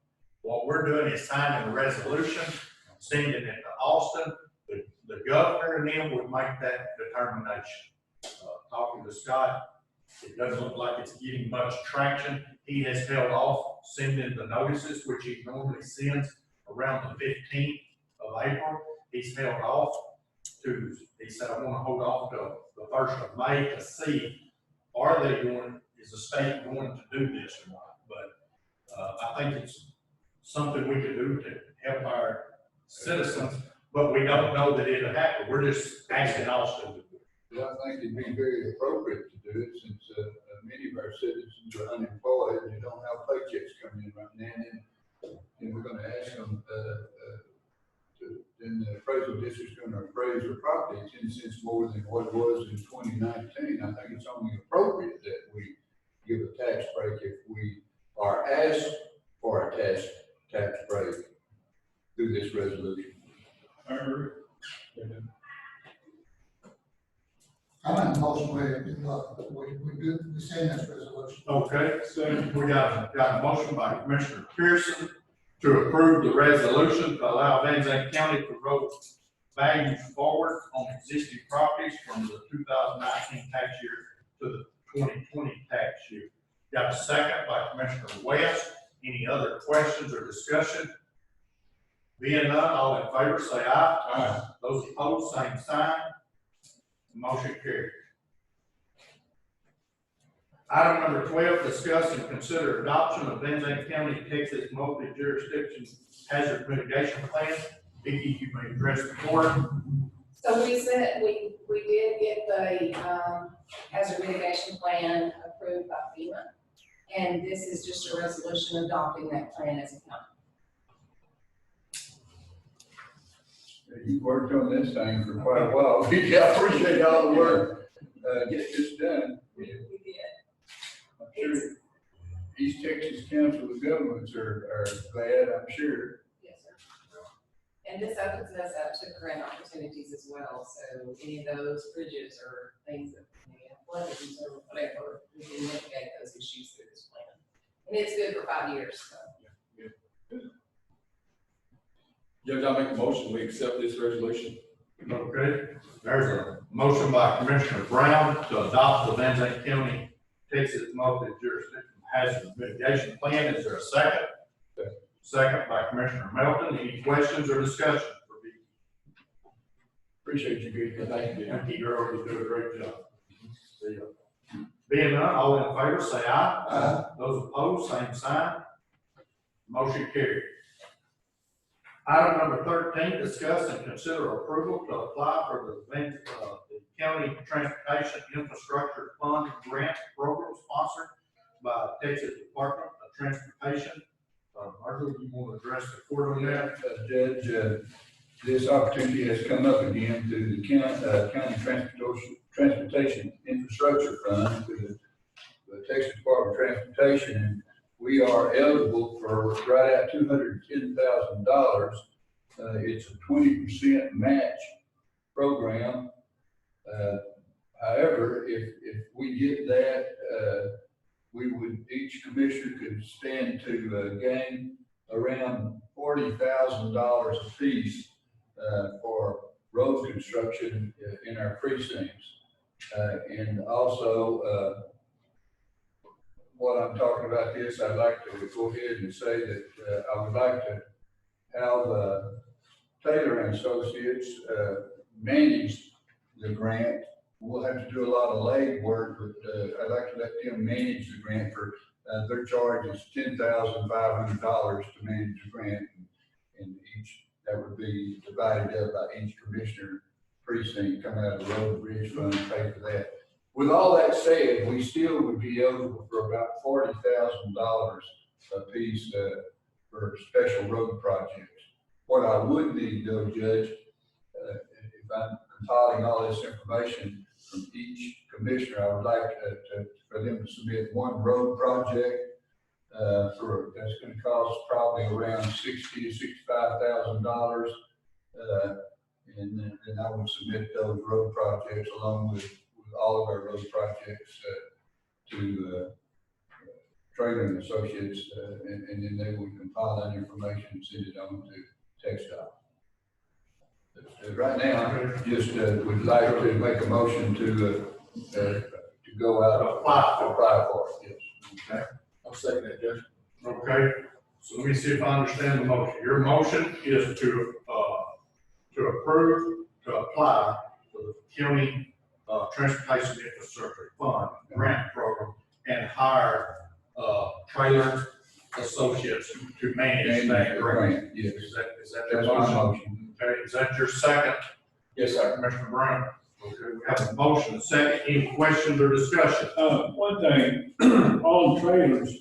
What we're doing is signing a resolution, sending it to Austin. The governor and them would make that determination. Talking to Scott, it doesn't look like it's getting much traction. He has held off sending the notices, which he normally sends around the 15th of April. He's held off he said, I want to hold off to the 1st of May to see, is the state going to do this or not? But I think it's something we could do to help our citizens, but we don't know that it'll happen. We're just asking Austin to do it. Well, I think it'd be very appropriate to do it since many of our citizens are unemployed and they don't have paychecks coming in right now. And we're going to ask them, then the appraisal district's going to appraise their property 10 cents more than what it was in 2019. I think it's only appropriate that we give a tax break if we are asked for a tax break through this resolution. I agree. I'm in motion where we send this resolution. Okay, so we got a motion by Commissioner Pearson to approve the resolution to allow Van Zandt County to roll values forward on existing properties from the 2019 tax year to the 2020 tax year. Got a second by Commissioner West. Any other questions or discussion? Being none, all in favor say aye. Aye. Those opposed, same sign. Motion carried. Item number 12, discuss and consider adoption of Zandt County, Texas multi-jurisdiction hazard mitigation plan. Vicki, you may address the board. So we said, we did get the, hazard mitigation plan approved by FEMA. And this is just a resolution adopting that plan as a county. You worked on this thing for quite a while. I appreciate all the work, get this done. We did. I'm sure East Texas Council of Governments are glad, I'm sure. Yes, sir. And this opens us up to grant opportunities as well. So any of those bridges or things that may have flooded or whatever, we can mitigate those issues through this plan. And it's good for 5 years, so. Judge, I'll make a motion, we accept this resolution. Okay, there's a motion by Commissioner Brown to adopt the Zandt County, Texas multi-jurisdiction hazard mitigation plan. Is there a second? Second by Commissioner Melton. Any questions or discussion for Vicki? Appreciate you, Vicki. Thank you. Thank you, girl, you do a great job. See ya. Being none, all in favor, say aye. Aye. Those opposed, same sign. Motion carried. Item number 13, discuss and consider approval to apply for the County Transportation Infrastructure Fund Grant Program sponsored by Texas Department of Transportation. Margaret, you want to address the court on that? Judge, this opportunity has come up again through the County Transportation Infrastructure Fund, through the Texas Department of Transportation, and we are eligible for right at $210,000. It's a 20% match program. However, if we get that, each commissioner could stand to gain around $40,000 a piece for road construction in our precincts. And also, what I'm talking about this, I'd like to go ahead and say that I would like to have Taylor and Associates manage the grant. We'll have to do a lot of leg work, but I'd like to let them manage the grant for their charge is $10,500 to manage the grant, and that would be divided up by each commissioner precinct, come out of the road and bridge fund and pay for that. With all that said, we still would be eligible for about $40,000 a piece for special road projects. What I would need though, Judge, if I'm compiling all this information from each commissioner, I would like for them to submit one road project that's going to cost probably around $60,000 to $65,000, and then I would submit those road projects along with all of our road projects to Traylor and Associates, and then they would compile that information and send it on to TxDOT. Right now, just would like to make a motion to go out apply for it. Yes. Okay. I'll second that, Judge. Okay, so let me see if I understand the motion. Your motion is to approve, to apply for the county Transportation Infrastructure Fund grant program and hire Traylor Associates to manage that grant. Yes. Is that That's your my motion? motion. Okay, is that your second? Yes, sir. Commissioner Brown? Okay, we have a motion, a second. Any questions or discussion? One thing, on trailers,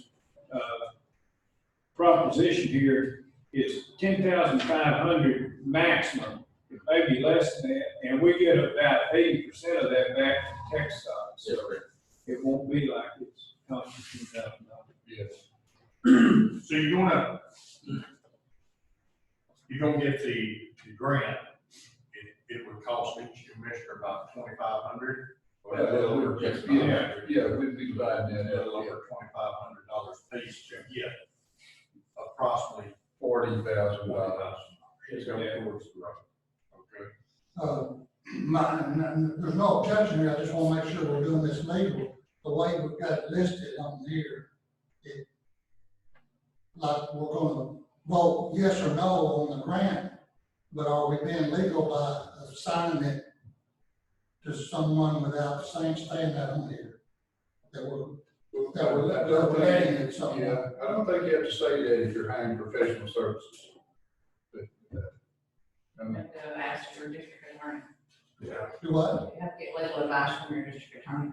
proposition here is 10,500 maximum, it may be less than that, and we get about 80% of that back to tax dollars. Yes, sir. It won't be like it's costing $2,000. Yes. So you're gonna get the grant. It would cost each commissioner about $2,500. Yeah, we'd be dividing A that little up. over $2,500 a piece to get approximately $40,000. It's going towards the road. Okay. There's no objection here, I just want to make sure we're doing this legal, the way we've got it listed on here. Like we're gonna vote yes or no on the grant, but are we being legal by assigning it to someone without saying that on here? That we're Yeah, we're adding it something. Yeah, I don't think you have to say that if you're hiring professional services. But, I You mean, have to ask your district attorney. Yeah. Do what? You have to get legal advice from your district attorney.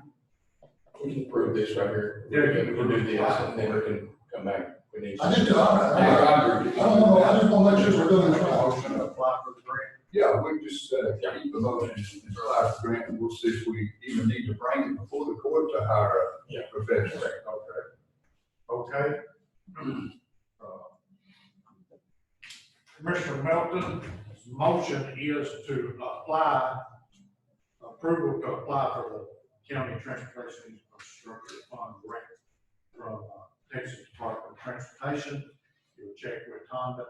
We can approve this right here. Yeah, We can do this and then we can come back. if We need. I just, I agree. I don't know, I just wanna make sure we're doing this right. Motion to apply for the grant. Yeah, we just, keep the motion and apply for grant, and we'll see if we even need to bring it before the court to hire a professional. Okay. Commissioner Melton's motion is to apply, approval to apply for the county transportation infrastructure fund grant from Texas Department of Transportation. You'll check with Honda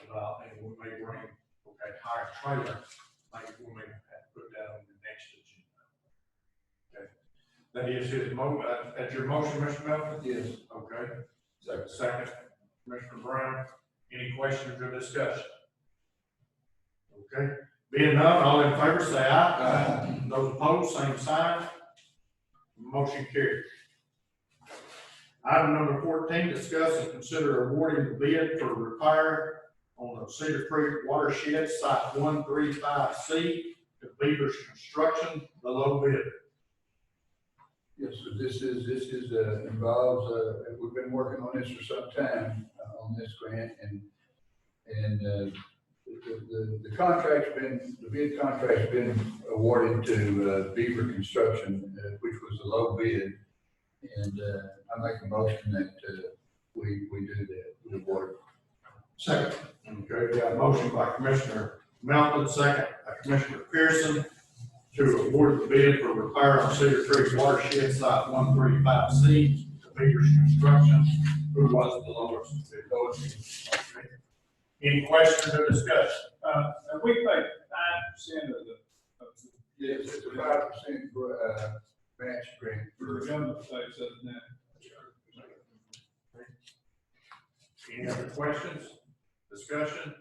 about, and we may bring, hire a trailer, maybe we may have to put that on the next agenda. Okay, that is his that's your motion, Mr. Melton? Yes. Okay. Second, Commissioner Brown, any questions or discussion? Okay, being none, all in favor say aye. Those opposed, same sign. Motion carried. Item number 14, discuss and consider awarding the bid for repair on the Cedar Creek watershed, site 135C, to Beaver's Construction, the low bid. Yes, so this involves, we've been working on this for some time, on this grant, and the bid contract's been awarded to Beaver Construction, which was the low bid. And, I make a motion that, we do that, we award it. Second. Okay, we got a motion by Commissioner Melton, second by Commissioner Pearson, to award the bid for repair on Cedar Creek watershed, site 135C, to Beaver's Construction. Who was the lowest bid? Okay. Any questions or discussion? And we pay 5% of the. Yes, it's a 5% match grant For the government takes up now. Any other questions, discussion?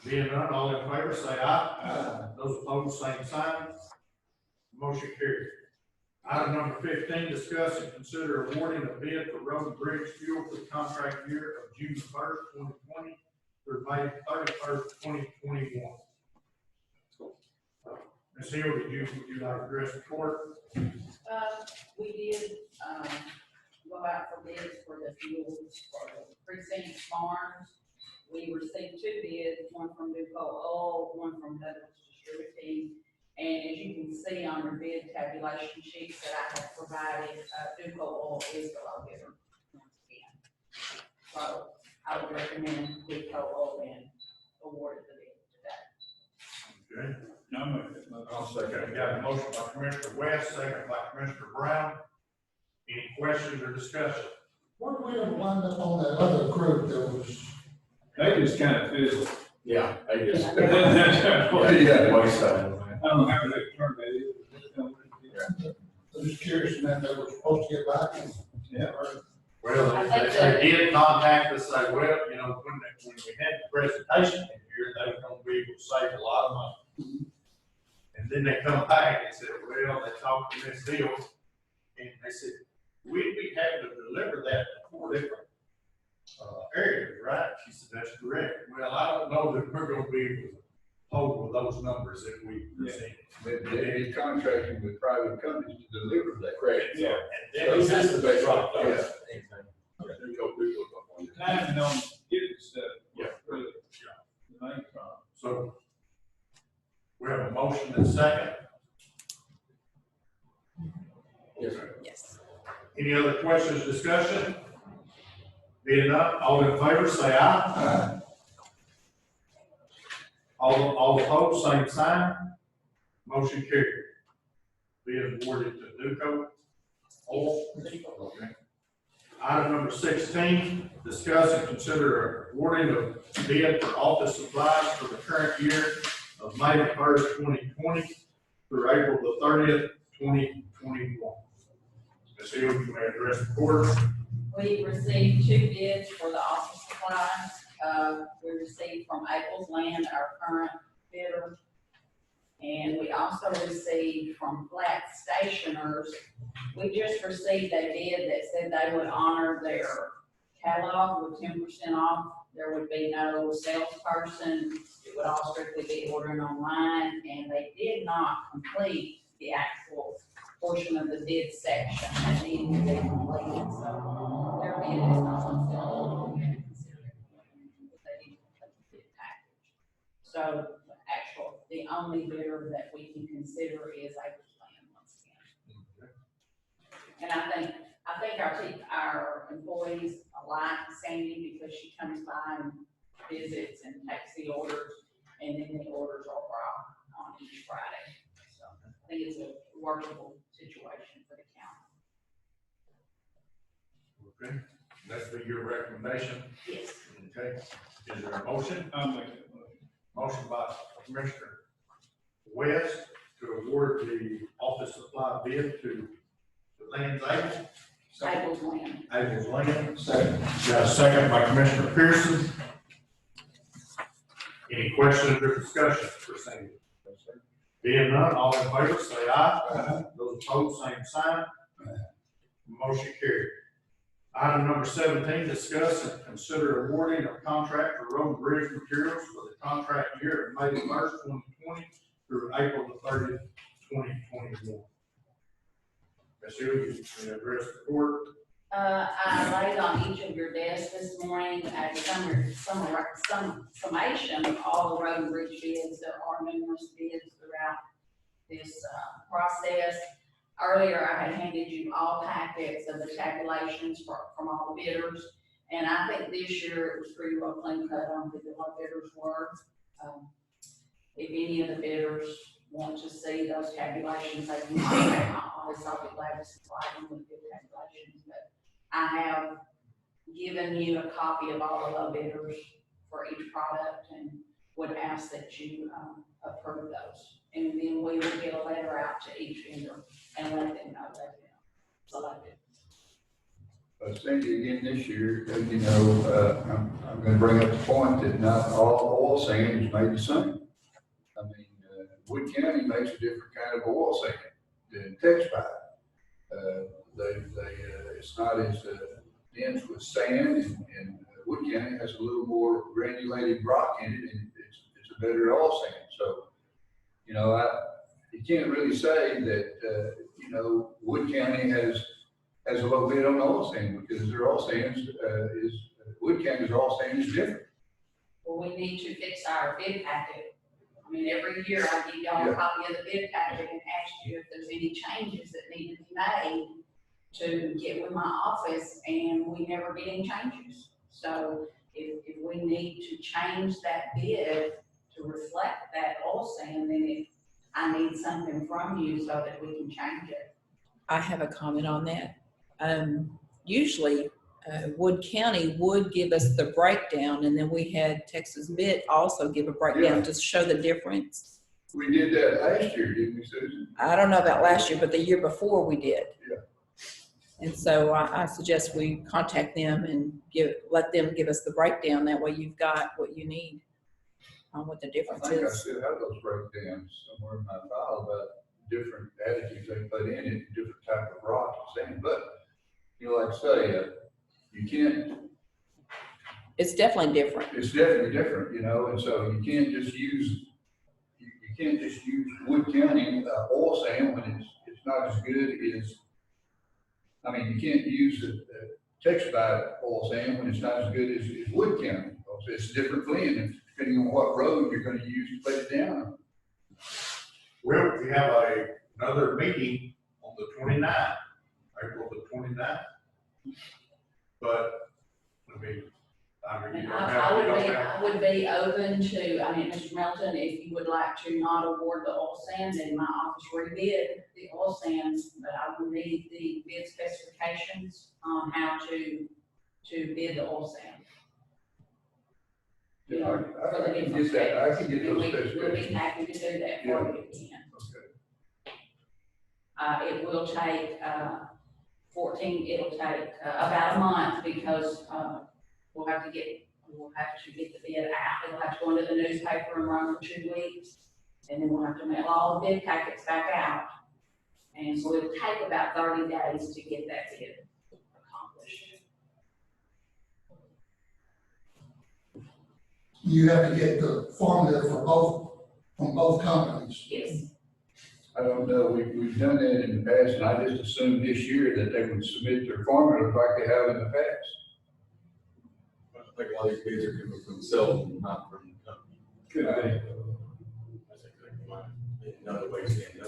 Being none, all in favor say aye. Those opposed, same sign. Motion carried. Item number 15, discuss and consider awarding a bid for road and bridge fuel for the contract year of June 1st, 2020 through May 31st, 2021. Ms. Hill, would you like to address the court? We did, go out for bids for the fuels for the precinct farms. We received 2 bids, one from Duco Oil, one from Douglas Distributing. And as you can see on your bid tabulation sheets that I have provided, Duco Oil is the low bidder once again. So I would recommend Duco Oil and awarded the bid today. Okay. No, I'll second. We got a motion by Commissioner West, second by Commissioner Brown. Any questions or discussion? Weren't we gonna wind up on that other group that was, they just kind of fizzle. Yeah, I just. I don't Waste time. know how they turn that in. I'm just curious, and then they were supposed to get back? Yeah. Well, I think they did contact us, say, well, you know, when we had the presentation in here, they were gonna be able to save a lot of money. And then they come back and said, well, they talked to Ms. Hill, and they said, we'd be happy to deliver that to 4 different areas, right? She said, that's correct. Well, I don't know that we're gonna be able to hold with those numbers that we presented. They be contracting with private companies to deliver that. Correct. Yeah. So this is the base rate. Yeah. Timing on getting stuff. Yeah. Really, the main problem. So we have a motion and a second. Yes. Yes. Any other questions, discussion? Being none, all in favor, say aye. All opposed, same sign. Motion carried. Bid awarded to Duco Oil. Okay. Item number 16, discuss and consider awarding a bid for office supplies for the current year of May 1st, 2020 through April the 30th, 2021. Ms. Hill, you may address the court. We received 2 bids for the office supplies. We received from April's Land, our current bidder. And we also received from Flat Stationers, We just received a bid that said they would honor their catalog with 10% off. There would be no salesperson. It would all strictly be ordering online, and they did not complete the actual portion of the bid section that needed to be completed. So their bid is not on sale. They need to complete the bid package. So the only bidder that we can consider is April's Land once again. And I think our employees like Sandy because she comes by and visits and takes the orders, and then the orders are brought on each Friday. So I think it's a workable situation for the county. Okay, that's for your recommendation. Yes. Okay, is there a motion? I'll make that motion. Motion by Commissioner West to award the office supply bid to the Land's Able. April's Land. April's Land. Second. Got a second by Commissioner Pearson. Any questions or discussion for Sandy? Being none, all in favor, say aye. Those opposed, same sign. Motion carried. Item number 17, discuss and consider awarding a contract for road and bridge materials for the contract year of May 1st, 2020 through April the 30th, 2021. Ms. Hill, you can address the court. I laid on each of your desks this morning a summation of all the road and bridge bids. There are numerous bids throughout this process. Earlier, I had handed you all packets of the tabulations from all the bidders, and I think this year it was pretty well clean cut on who the low bidders were. If any of the bidders want to see those tabulations, they can contact my office. I'll be glad to supply them with good tabulations. But I have given you a copy of all the low bidders for each product and would ask that you approve those. And then we will get a letter out to each vendor and let them know that selected. Sandy, again this year, you know, I'm going to bring up the point that not all oil sand is made the same. I mean, Wood County makes a different kind of oil sand than Texas. It's not as dense with sand, and Wood County has a little more granulated rock in it, and it's a better oil sand. So, you know, you can't really say that, you know, Wood County has a low bid on oil sand because their oil sands Wood County's oil sand is different. Well, we need to fix our bid packet. I mean, every year I give y'all a copy of the bid packet and ask you if there's any changes that need to be made to get with my office, and we never get any changes. So if we need to change that bid to reflect that oil sand, then I need something from you so that we can change it. I have a comment on that. Usually Wood County would give us the breakdown, and then we had Texas Bid also give a breakdown to show the difference. We did that last year, didn't we, Susan? I don't know about last year, but the year before we did. Yeah. And so I suggest we contact them and let them give us the breakdown. That way you've got what you need on what the difference I think I is. still have those breakdowns somewhere in my file about different additives they put in it, different type of rock and sand. But, you know, like I say, you can't. It's definitely different. It's definitely different, you know, and so you can't just use Wood County oil sand when it's not as good as. I mean, you can't use Texas oil sand when it's not as good as Wood County. It's a different blend, depending on what road you're going to use to put it down. Well, we have another meeting on the 29th, April the 29th. But, I mean, I would be open to, I mean, Mr. Melton, if you would like to not award the oil sand, then my office rebid the oil sands, but I would need the bid specifications on how to bid the oil sand. You know, for the different states. I can get those We'll specifications. be happy to do that for you again. Okay. It will take, it'll take about a month because, we'll have to get the bid out. It'll have to go into the newspaper and run for 2 weeks. And then we'll have to mail all the bid packets back out. And so it'll take about 30 days to get that bid accomplished. You have to get the formula for both, from both companies. Yes. I don't know, we've done that in the past, and I just assumed this year that they would submit their formulas like they have in the past. I think all these bids are coming from themselves, not from the company. Could be. That's exactly right. Another way of saying it.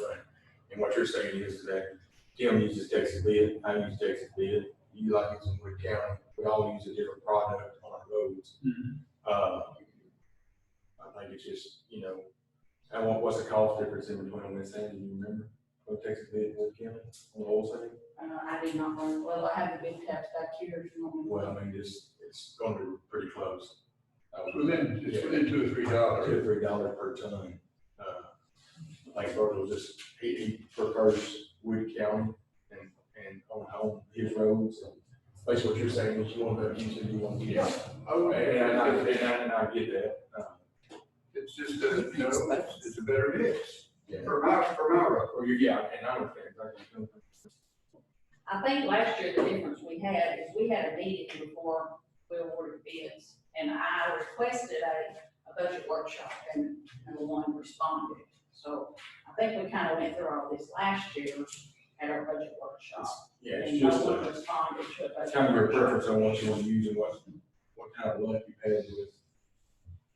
And what you're saying is that Tim uses Texas bid, I use Texas bid, you like using Wood County, we all use a different product on our roads. I think it's just, you know, what's the cost difference in between them and Sandy, do you remember? From Texas bid and Wood County on the oil side? I did not learn, well, I have the big tabs back here if you want me to. Well, I mean, it's gonna be pretty close. It's within $2 or $3. $2 or $3 per ton. Like Virgil just, he prefers Wood County and on home, his roads. And basically what you're saying is you want to use it, you want to get it. Oh, And I get that. It's just a, you know, it's a better mix Yeah. for my road. Or yeah, and I understand exactly. I think last year the difference we had is we had a meeting before we awarded bids, and I requested a budget workshop, and no one responded. So I think we kind of went through all this last year at our budget workshop. Yeah, it's And just no one responded to a budget kind of your workshop. preference on what you want to use and what kind of luck you've had with.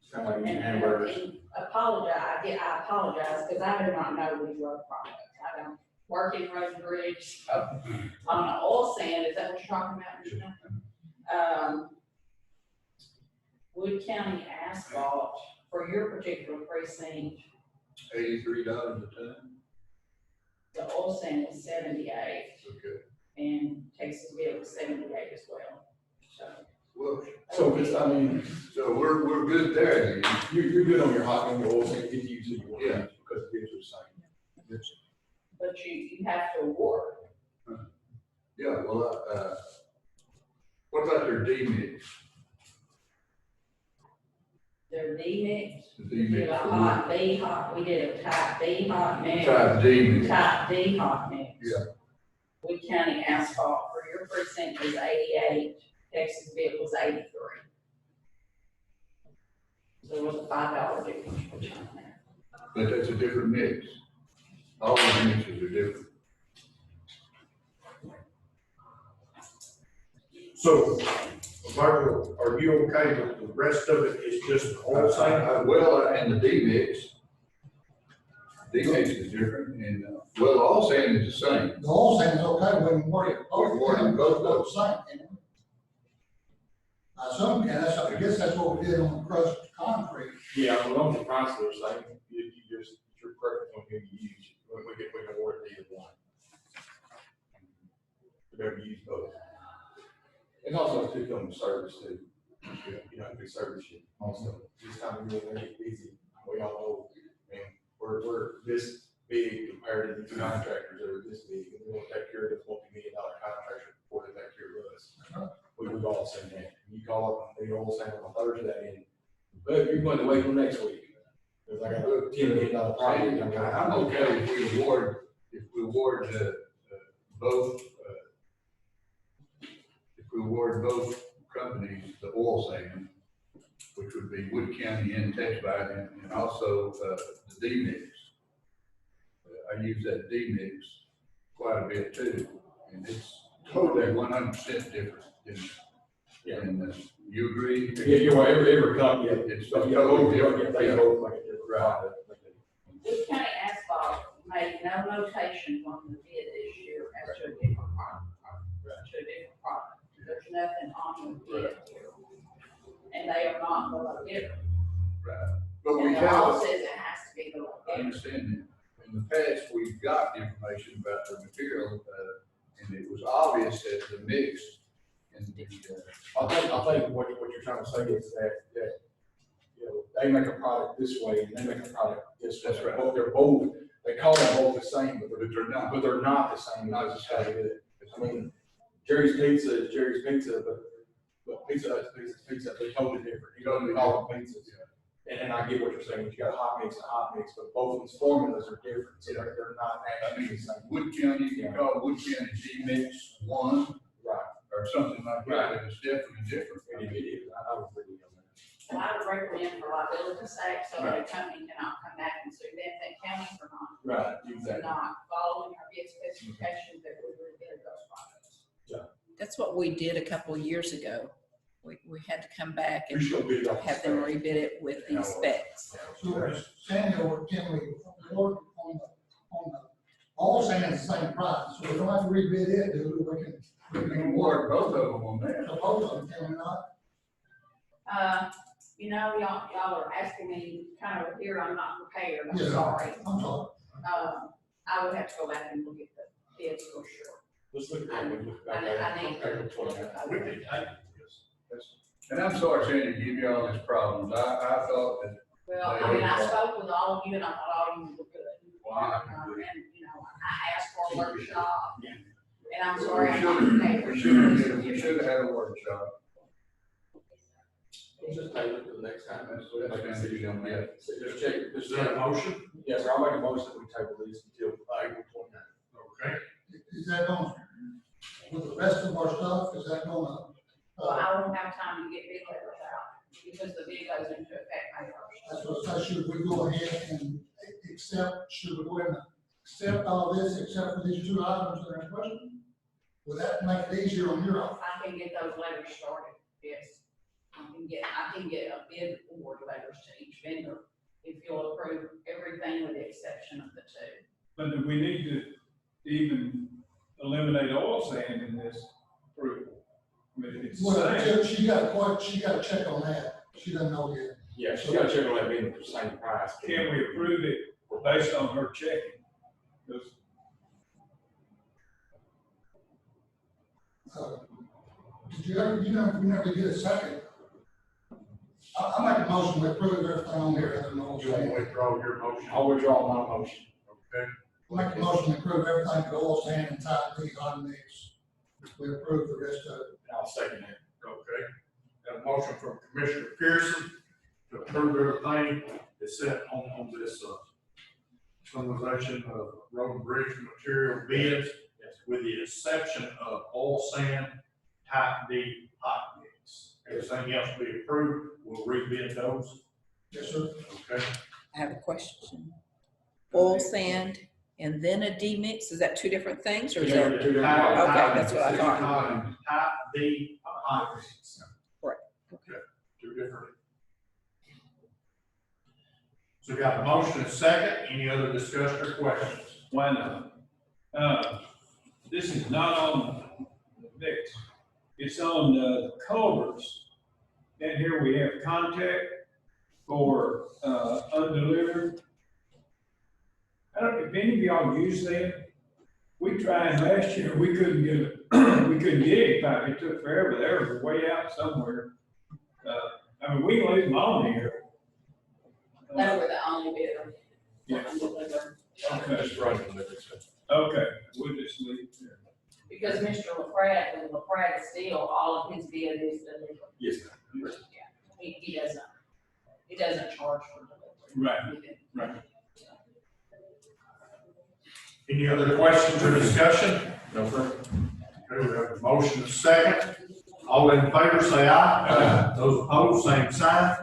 It's kind of like using And hamburgers. I apologize, because I do not know these road products. I don't work in road and bridge, so, on the oil sand, is that what you're talking about, Michelle? Wood County asphalt, for your particular precinct, $83 a ton. the oil sand was 78, Okay. and Texas bid was 78 as well, so. Well, So it's, I mean, so we're good there. Then. you're good on your hot and your oil sand, if you use it, you want to Yeah. use it because the bids are the same. But you have to award. Yeah, well, what about their D-mix? Their D-mix, The we did D-mix. a hot B hot, we did a type B hot mix. Type D-mix. Type D hot mix. Yeah. Wood County asphalt for your precinct was 88, Texas bid was 83. So it was a $5 difference between there. But that's a different mix. All the mixes are different. So, Michael, are you okay with the rest of it, it's just oil sand? Well, and the D-mix. D-mix is different, and, well, all sand is the same. The oil sand is okay when we're, We're in both both the same. you know? I assume, and that's, I guess that's what we did on the crushed concrete. Yeah, as long as the price are the same, you just, your preference on who you use, we can award it either one. We better use both. And also too, come with service too. You know, we service you also. This time of year, they get busy, we all know, and we're this big compared to these contractors that are this big, and we want to take care of this multi-million-dollar contractor before they take care of us. We've all seen that. You call up, they all saying on Thursday, and, but you're going to wait till next week. Because I got a $10 million project. I'm okay if we award both, if we award both companies the oil sand, which would be Wood County and Texas, and also, the D-mix. I use that D-mix quite a bit too, and it's totally 100% different. Yeah. And you agree? Yeah, you're right, every company, It's totally different, they both like a different product. Wood County asphalt made no notation on the bid this year as to a different product, There's nothing on the bid here. And they are not below bidder. Right. But we And the law have, says it has to be below I bidder. understand that. In the past, we've got information about the material, and it was obvious that the mix and the, I think what you're trying to say is that, you know, they make a product this way and they make a product this way. That's right. Both, they're both, they call them both the same, but but they're not. they're not the same, not just how they do it. I mean, Jerry's Pizza is Jerry's Pizza, but Pizza Hut's pizza, they're totally different. You don't call them pizzas. And I get what you're saying, you got a hot mix and a hot mix, but both of these formulas are different, so they're not actually the same. Wood County, you call Wood County G-Mix 1 Right. or something like that, and it's definitely different. It is. I would agree on that. And I would recommend for liability sake, so that a company cannot come back and sue them, that county for not, Right, for exactly. not following our bid specifications that we were getting those projects. That's what we did a couple of years ago. We had to come back We and should bid it off the have them spec. rebid it with these specs. So Samuel, can we work on the, all saying the same price, so we don't have to rebid it, do we? We can award both of them on that. So both of them, can we not? You know, y'all are asking me kind of here, I'm not prepared, I'm Yeah. sorry. I'm sorry. I would have to go back and look at the bids for sure. Let's look at that. We look back I at need it. to look at We that. can take this. And I'm sorry, Sandy, to give you all these problems. I thought that, Well, I mean, I spoke with all of you and I thought all of you were good. Wow. And, you know, I asked for a workshop. Yeah. And I'm sorry, I'm not we prepared. should have had a workshop. We'll just table it to the next time. That's what I'm saying. Yeah. So just check, Is there a motion? yes, sir, I'll make a motion that we table these until April 29th. Okay. Is that going, with the rest of our stuff, is that going to? Well, I won't have time to get bid letters out because the bid goes into effect May That's first. what I said, should we go ahead and accept, should we go ahead and accept all this except for these two items that are in question? Would that make it easier on your office? I can get those letters started, yes. I can get a bid award letters to each vendor if you'll approve everything with the exception of the two. But do we need to even eliminate oil sand in this approval? I mean, it's the Well, same. she got to check on that. She doesn't know yet. Yeah, she got to check on that being the same price. Can we approve it based on her checking? 'Cause Did you ever, you never get a second? I make a motion to approve everything on there, other than all You want to sand. withdraw your motion? I'll withdraw my motion. Okay. I make a motion to approve everything to oil sand and type B hot mix. We approve the rest of it. I'll second that. Okay. Got a motion from Commissioner Pearson to approve everything that's set on this, summarization of road and bridge material bids, with the exception of oil sand, type D, hot mix. Everything else we approved, we'll rebid those. Yes, sir. Okay. I have a question. Oil sand and then a D-mix, is that two different things or is that? Two different Type- ones. Okay, that's what I thought. Type D, hot mix. Correct. Okay, two different. So we got a motion and a second. Any other discussion or questions? why not? This is not on the mix. It's on the culverts. And here we have contact for, undelivered. I don't know if any of y'all use them. We tried last year, we couldn't get it, we couldn't get it, it took forever, they were way out somewhere. I mean, we can leave them on here. They were the only bidder. Yeah. Okay, Just run them there. okay, we'll just leave it there. Because Mr. LaPrade, with LaPrade Steel, all of his bid is delivered. Yes, ma'am. Yeah, he doesn't charge for delivery. Right. Any other questions or discussion? No, sir. Okay, we have a motion and a second. All in favor, say aye. Aye. Those opposed, same sign.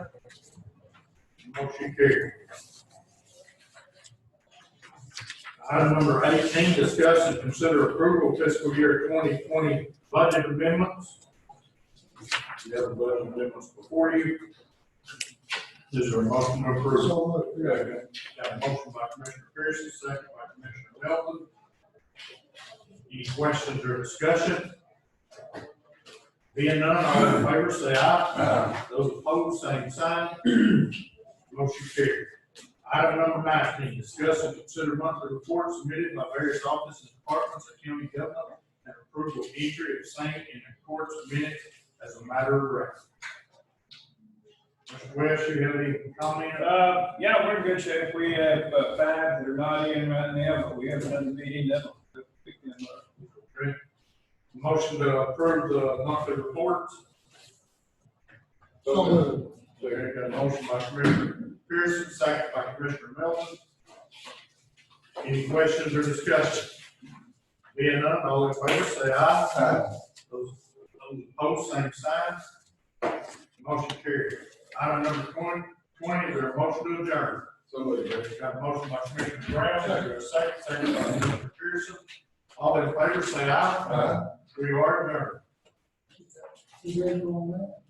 Motion carried. Item number 18, discuss and consider approval fiscal year 2020 budget amendments. You have the budget amendments before you. Is there a motion to approve? So, Got a motion by Commissioner Pearson, second by Commissioner Melton. Any questions or discussion? Being none, all in favor, say aye. Those opposed, same sign. Motion carried. Item number 19, discuss and consider monthly reports submitted by various offices and departments of county government and approval of entry of same in the court's minutes as a matter of record. Mr. West, you have any comment? Yeah, we're in good shape. We have 5 that are not in right now, but we have another meeting that'll pick them up. Okay. Motion to approve the monthly reports. so moved. Okay, got a motion by Commissioner Pearson, second by Commissioner Melton. Any questions or discussion? Being none, all in favor say aye. Aye. Those opposed, same sign. Motion carried. Item number 20, is there a motion to adjourn? Somebody, Got a motion by Commissioner Brown, got a second by Commissioner Pearson. All in favor say aye. Aye. We are adjourned. You ready for that?